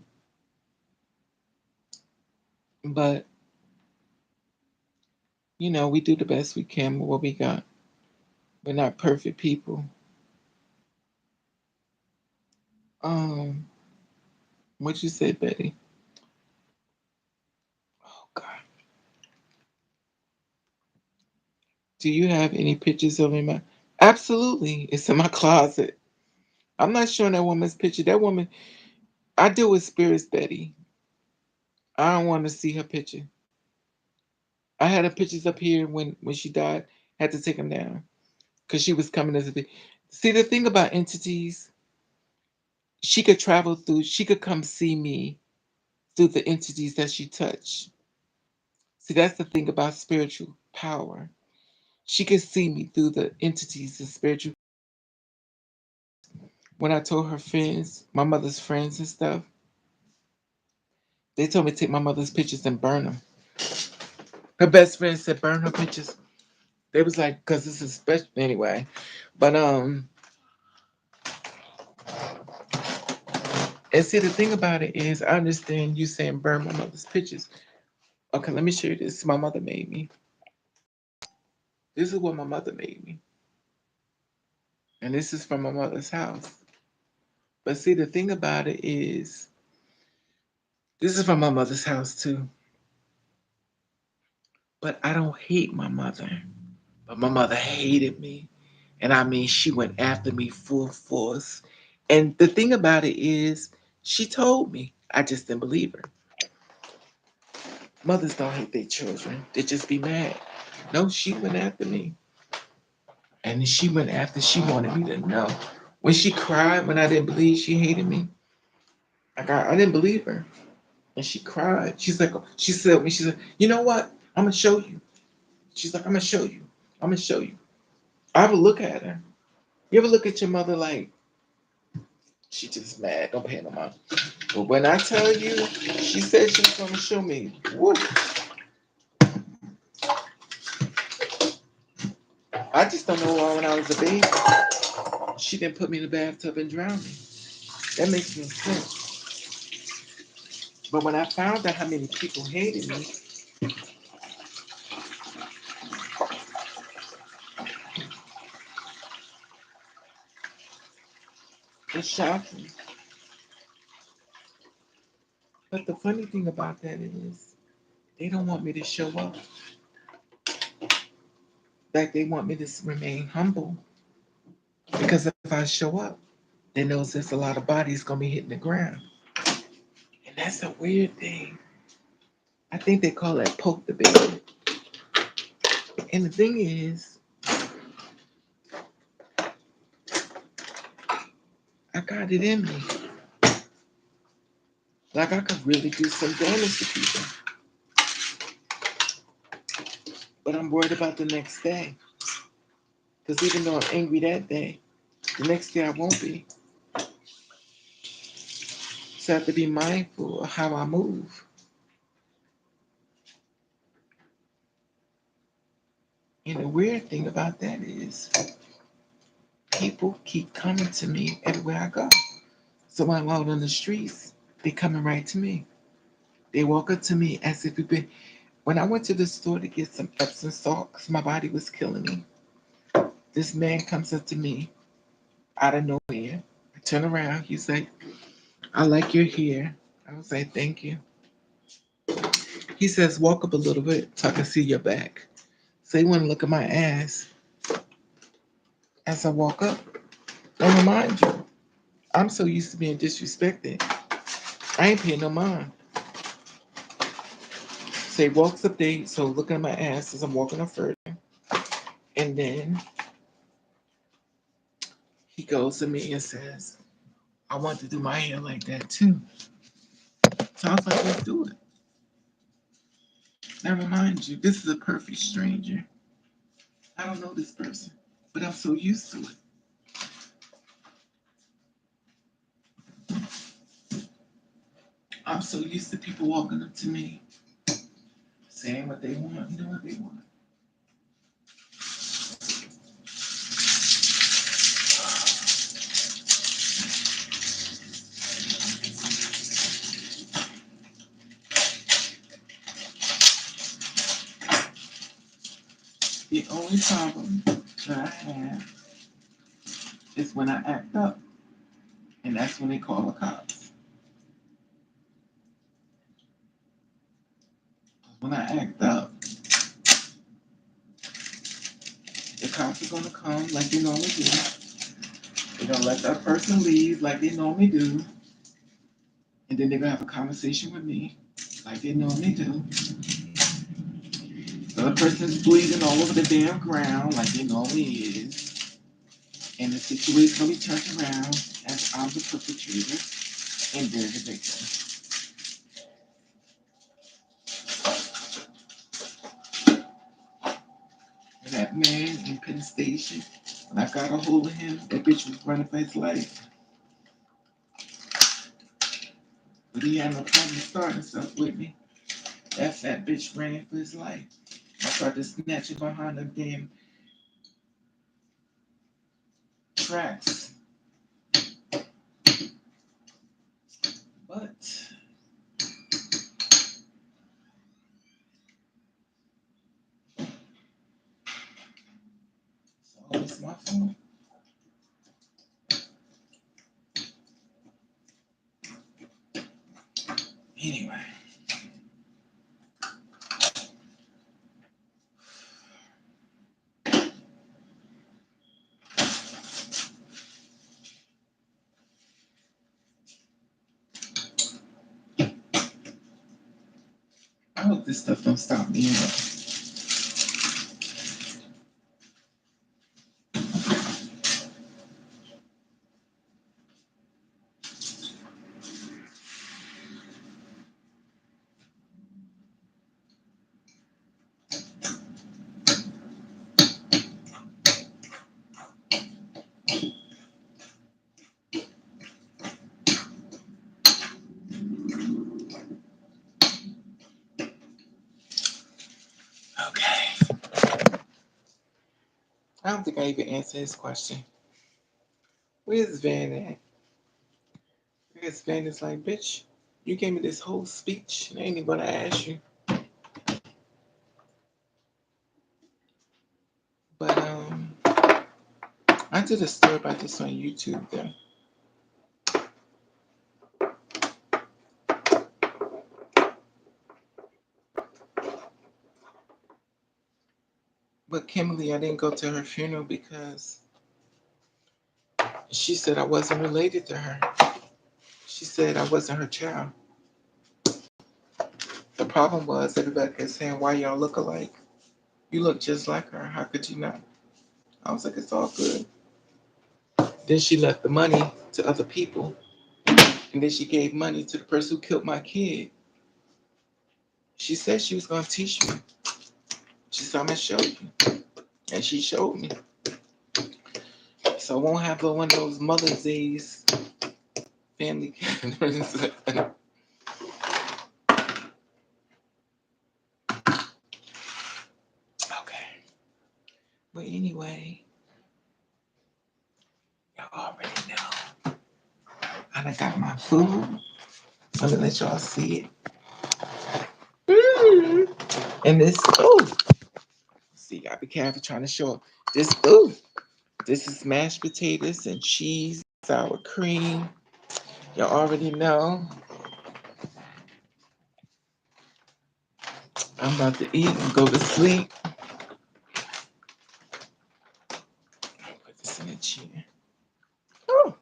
But, we do the best we can with what we got. We're not perfect people. Um, what you say, Betty? Oh God. Do you have any pictures of him? Absolutely. It's in my closet. I'm not showing that woman's picture. That woman, I deal with spirits, Betty. I don't want to see her picture. I had her pictures up here when she died. Had to take them down because she was coming as a big. See, the thing about entities, she could come see me through the entities that she touched. See, that's the thing about spiritual power. She could see me through the entities and spiritual. When I told her friends, my mother's friends and stuff, they told me to take my mother's pictures and burn them. Her best friend said burn her pictures. They was like, cause this is special anyway. But and see the thing about it is, I understand you saying burn my mother's pictures. Okay, let me show you this. My mother made me. This is what my mother made me, and this is from my mother's house. But see, the thing about it is, this is from my mother's house too. But I don't hate my mother. But my mother hated me. And I mean, she went after me full force. And the thing about it is, she told me. I just didn't believe her. Mothers don't hate their children, they just be mad. No, she went after me. And she went after, she wanted me to know. When she cried, when I didn't believe she hated me, I didn't believe her. And she cried. She said to me, she said, you know what? I'm going to show you. She's like, I'm going to show you. I'm going to show you. I would look at her. You ever look at your mother like, she just mad, don't pay no mind. But when I tell you, she said she was gonna show me. Woo, I just don't know why when I was a baby, she didn't put me in the bathtub and drown me. That makes no sense. But when I found out how many people hated me, it shocked me. But the funny thing about that is, they don't want me to show up. Like they want me to remain humble. Because if I show up, they know there's a lot of bodies gonna be hitting the ground. And that's a weird thing. I think they call that poke the baby. And the thing is, I got it in me. Like I could really do some damage to people. But I'm worried about the next day. Because even though I'm angry that day, the next day I won't be. So I have to be mindful of how I move. And the weird thing about that is people keep coming to me everywhere I go. So when I'm out on the streets, they coming right to me. They walk up to me as if we've been. When I went to the store to get some Epsom salt, because my body was killing me, this man comes up to me out of nowhere. I turn around. He's like, I like your hair. I was like, thank you. He says, walk up a little bit so I can see your back. So he want to look at my ass as I walk up. Now remind you, I'm so used to being disrespected. I ain't paying no mind. So he walks up there, so looking at my ass as I'm walking up further. And then he goes to me and says, I want to do my hair like that too. So I was like, let's do it. Now remind you, this is a perfect stranger. I don't know this person, but I'm so used to it. I'm so used to people walking up to me, saying what they want and doing what they want. The only problem that I have is when I act up, and that's when they call the cops. When I act up, the cops are gonna come like they normally do. They're gonna let that person leave like they normally do, and then they're gonna have a conversation with me like they normally do. The other person's bleeding all over the damn ground like they normally is, and the situation's gonna be turned around as I'm the perpetrator and they're the victim. And that man in Penn Station, when I got a hold of him, that bitch was running for his life. But he had no problem starting stuff with me. That fat bitch ran for his life. I started snatching behind them damn tracks. But it's always my fault. Anyway. I hope this stuff don't stop me up. Okay. I don't think I even answered his question. Where's Van at? Where's Van is like, bitch, you gave me this whole speech and I ain't even gonna ask you. But I did a story about this on YouTube though. But Kimberly, I didn't go to her funeral because she said I wasn't related to her. She said I wasn't her child. The problem was everybody kept saying, why y'all look alike? You look just like her. How could you not? I was like, it's all good. Then she left the money to other people. And then she gave money to the person who killed my kid. She said she was going to teach me. She said, I'm going to show you. And she showed me. So I won't have one of those Mother's Days family gatherings. Okay. But anyway, y'all already know. I done got my food. Let me let y'all see it. And this, oh, see, I be careful trying to show this. Oh, this is mashed potatoes and cheese, sour cream. Y'all already know. I'm about to eat and go to sleep. Put this in a chair. Oh,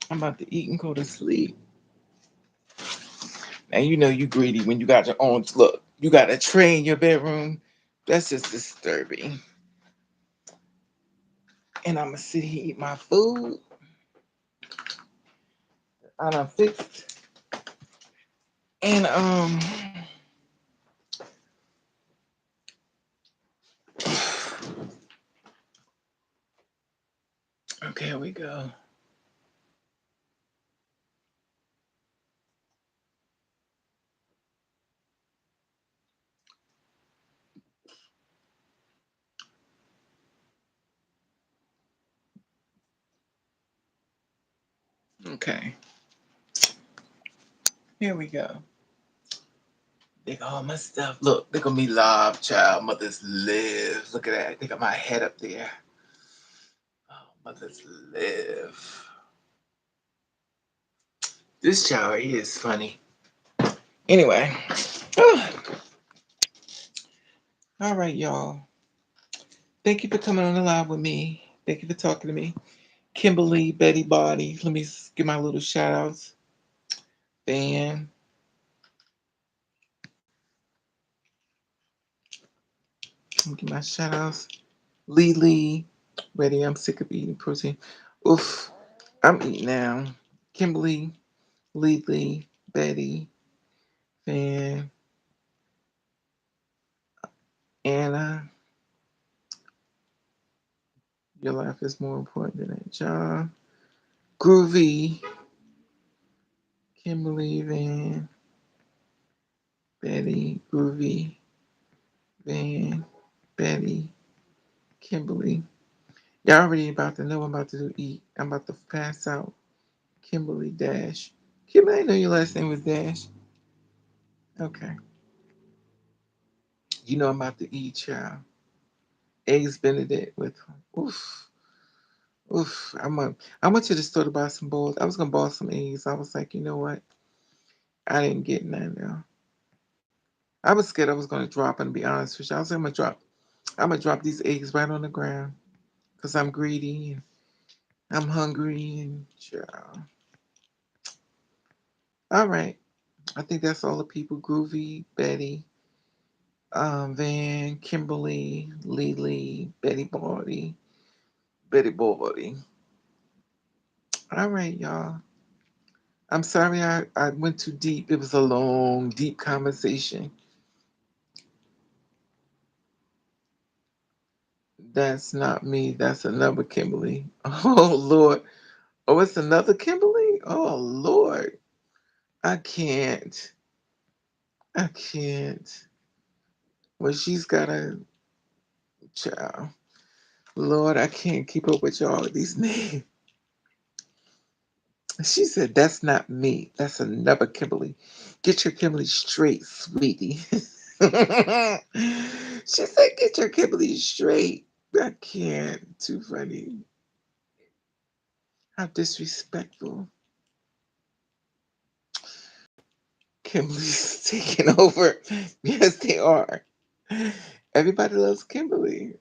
I'm about to eat and go to sleep. Now you know you greedy when you got your own look. You got a tray in your bedroom. That's just disturbing. And I'ma sit here eat my food. I done fixed. And okay, here we go. Okay, here we go. They got all my stuff. Look, they gonna be live, child. Mothers live. Look at that. They got my head up there. Oh, mothers live. This child right here is funny. Anyway, all right, y'all. Thank you for coming on the live with me. Thank you for talking to me. Kimberly, Betty Body. Let me give my little shout outs. Van. Let me give my shout outs. Lee. Ready, I'm sick of eating protein. Oof. I'm eating now. Kimberly, Lee, Betty, Van, Anna. Your life is more important than a job. Groovy, Kimberly, Van, Betty, Groovy, Van, Betty, Kimberly. Y'all already about to know I'm about to eat. I'm about to pass out. Kimberly Dash. Kimberly, I know your last name was Dash. Okay. You know I'm about to eat, child. Eggs Benedict with oof. Oof. I went to the store to buy some bowls. I was gonna buy some eggs. I was like, you know what? I didn't get none now. I was scared I was gonna drop and be honest with you. I was like, I'm gonna drop these eggs right on the ground. Because I'm greedy and I'm hungry and child. All right. I think that's all the people. Groovy, Betty, Van, Kimberly, Lily, Betty Body. All right, y'all. I'm sorry I went too deep. It was a long, deep conversation. That's not me. That's another Kimberly. Oh, Lord. Oh, it's another Kimberly? Oh, Lord. I can't. I can't. Well, she's got a child. Lord, I can't keep up with y'all these names. She said, that's not me. That's another Kimberly. Get your Kimberly straight, sweetie. She said, get your Kimberly straight. I can't. Too funny. How disrespectful. Kimberly's taking over. Yes, they are. Everybody loves Kimberly.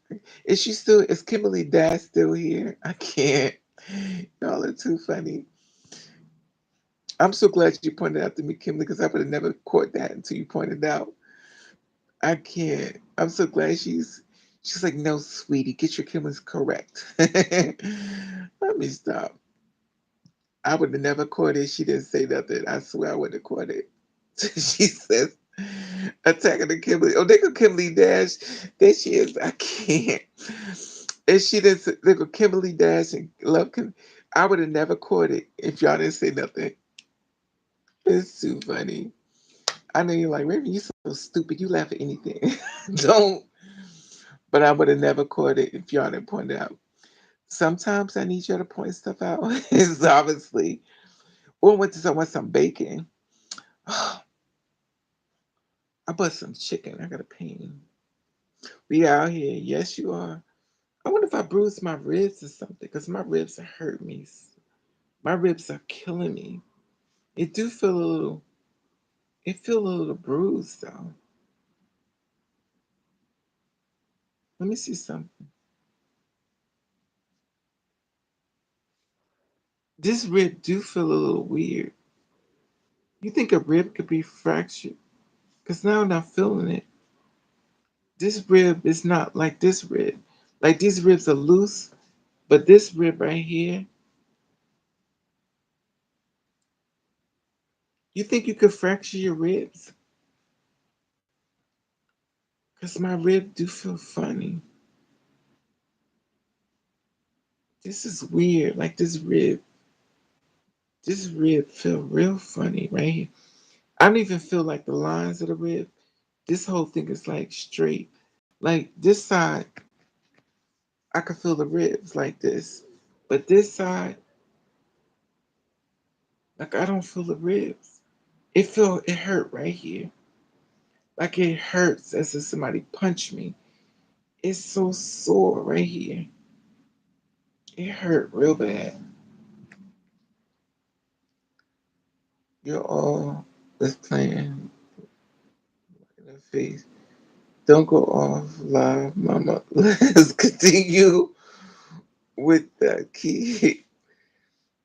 Is Kimberly Dash still here? I can't. Y'all are too funny. I'm so glad you pointed out to me, Kimberly, because I would have never caught that until you pointed out. I can't. I'm so glad she's like, no, sweetie, get your Kimberly's correct. Let me stop. I would have never caught it. She didn't say nothing. I swear I would have caught it. She says, attacking the Kimberly. Oh, they go Kimberly Dash. There she is. I can't. And she didn't say, they go Kimberly Dash and Love Kim. I would have never caught it if y'all didn't say nothing. It's too funny. I know you're like, Raven, you so stupid. You laugh at anything. Don't. But I would have never caught it if y'all didn't point it out. Sometimes I need you to point stuff out. It's obviously. Or I went to someone some bacon. I bought some chicken. I got a pain. We out here. Yes, you are. I wonder if I bruised my ribs or something, because my ribs hurt me. My ribs are killing me. It do feel a little. It feel a little bruised though. Let me see something. This rib do feel a little weird. You think a rib could be fractured? Because now I'm not feeling it. This rib is not like this rib. Like these ribs are loose, but this rib right here, you think you could fracture your ribs? Because my rib do feel funny. This is weird. Like this rib feel real funny right here. I don't even feel like the lines of the rib. This whole thing is like straight. Like this side, I can feel the ribs like this. But this side, like I don't feel the ribs. It hurt right here. Like it hurts as if somebody punched me. It's so sore right here. It hurt real bad. You're all that's playing in the face. Don't go off live, mama. Let's continue with the key.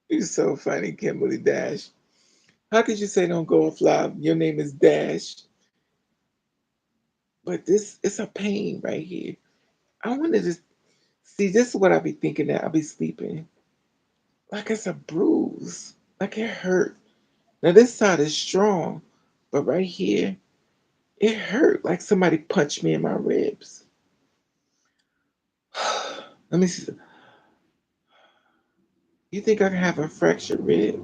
You're so funny, Kimberly Dash. How could you say don't go off live? Your name is Dash. But this it's a pain right here. I want to just see this is what I be thinking that I'll be sleeping. Like it's a bruise. Like it hurt. Now this side is strong, but right here, it hurt like somebody punched me in my ribs. Let me see. You think I can have a fractured rib?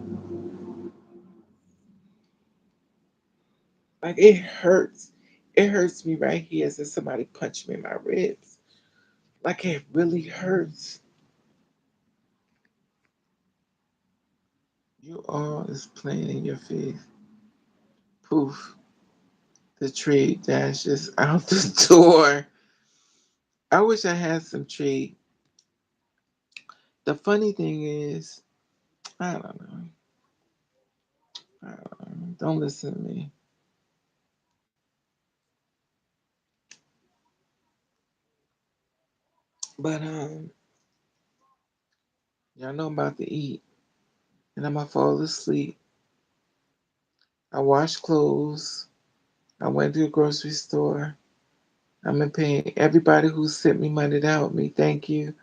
Like it hurts. It hurts me right here as if somebody punched me in my ribs. Like it really hurts. You all is playing in your face. Poof. The trade dashes out the door. I wish I had some trade. The funny thing is, I don't know. I don't know. Don't listen to me. But y'all know I'm about to eat, and I'm gonna fall asleep. I washed clothes. I went to the grocery store. I'm gonna pay everybody who sent me money to help me. Thank you.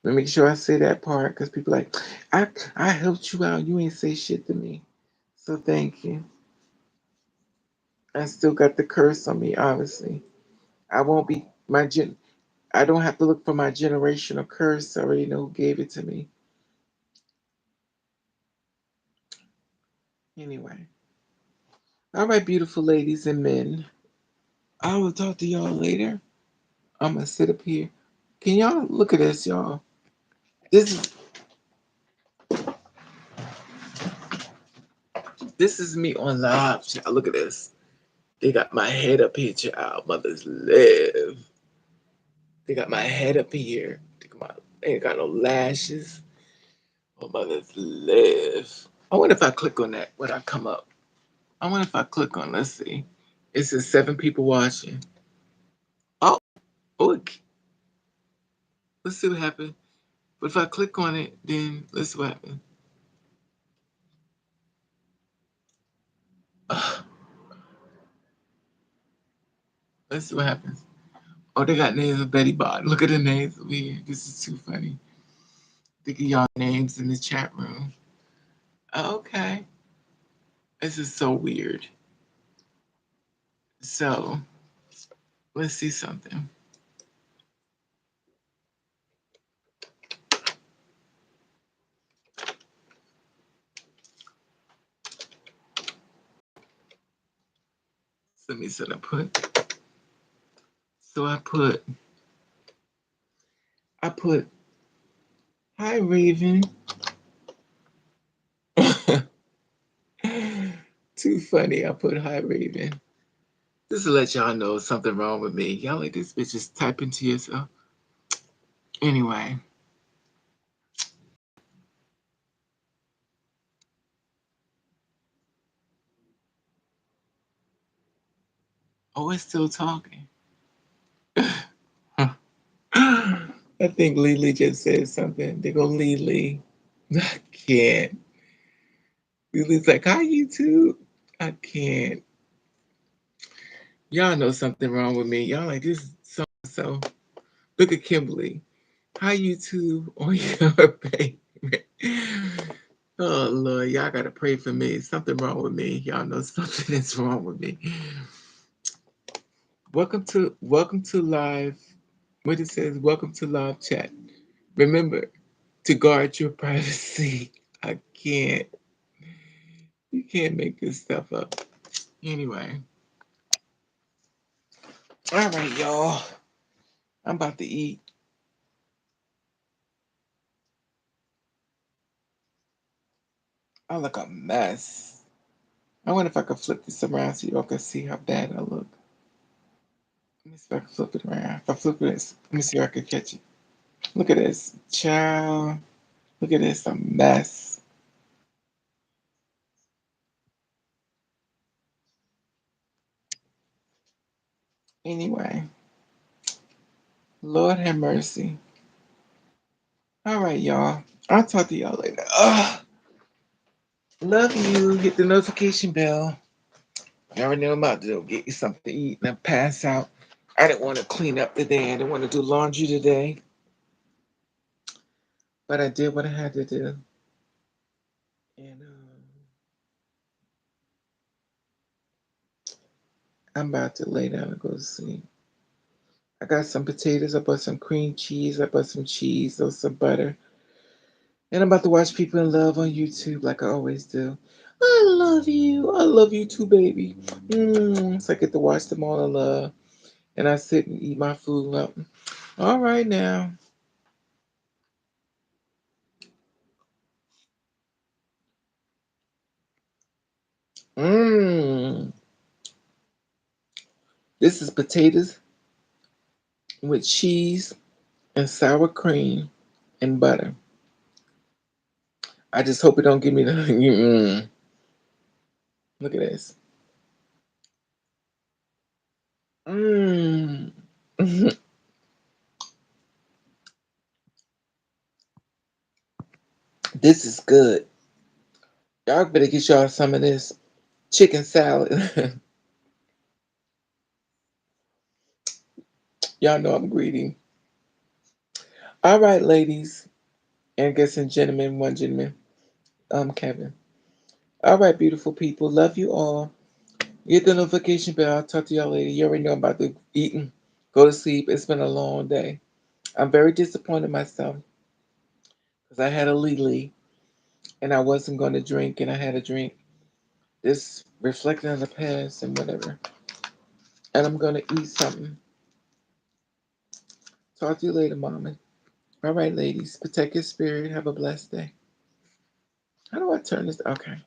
Let me make sure I say that part because people like, I helped you out. You ain't say shit to me. So thank you. I still got the curse on me, obviously. I won't be my gen. I don't have to look for my generational curse. I already know who gave it to me. Anyway, all right, beautiful ladies and men. I will talk to y'all later. I'm gonna sit up here. Can y'all look at this, y'all? This is me on live. Y'all look at this. They got my head up here, child. Mothers live. They got my head up here. They ain't got no lashes. Oh, mothers live. I wonder if I click on that, would I come up? I wonder if I click on, let's see. It says 7 people watching. Oh, oh, let's see what happened. But if I click on it, then let's see what happened. Let's see what happens. Oh, they got names of Betty Bot. Look at the names over here. This is too funny. Think of y'all names in the chat room. Okay. This is so weird. So, let's see something. Let me see what I put. So I put, hi Raven. Too funny. I put hi Raven. Just to let y'all know something wrong with me. Y'all like this bitch just typing to yourself. Anyway. Oh, it's still talking. I think Lily just said something. They go Lily. I can't. Lily's like, hi YouTube. I can't. Y'all know something wrong with me. Y'all like this so so. Look at Kimberly. Hi YouTube on your page. Oh Lord, y'all gotta pray for me. Something wrong with me. Y'all know something is wrong with me. Welcome to live. What it says, welcome to live chat. Remember to guard your privacy. I can't. You can't make this stuff up. Anyway, all right, y'all. I'm about to eat. I look a mess. I wonder if I could flip this around so y'all can see how bad I look. Let me see if I can flip it around. If I flip this, let me see if I can catch it. Look at this. Child. Look at this. A mess. Anyway, Lord have mercy. All right, y'all. I'll talk to y'all later. Ugh. Love you. Hit the notification bell. You already know I'm about to go get you something to eat and then pass out. I didn't want to clean up today. I didn't want to do laundry today. But I did what I had to do. And I'm about to lay down and go to sleep. I got some potatoes. I bought some cream cheese. I bought some cheese. Those some butter. And I'm about to watch People in Love on YouTube like I always do. I love you. I love you too, baby. So I get to watch them all in love. And I sit and eat my food up. All right now. Mmm. This is potatoes with cheese and sour cream and butter. I just hope it don't give me the. Look at this. Mmm. This is good. Y'all better get y'all some of this chicken salad. Y'all know I'm greedy. All right, ladies and guess and gentlemen, one gentleman, Kevin. All right, beautiful people. Love you all. Get the notification bell. I'll talk to y'all later. You already know I'm about to eat. Go to sleep. It's been a long day. I'm very disappointed in myself because I had a Lily and I wasn't going to drink and I had a drink. This reflecting on the past and whatever. And I'm going to eat something. Talk to you later, mama. All right, ladies. Protect your spirit. Have a blessed day. How do I turn this? Okay.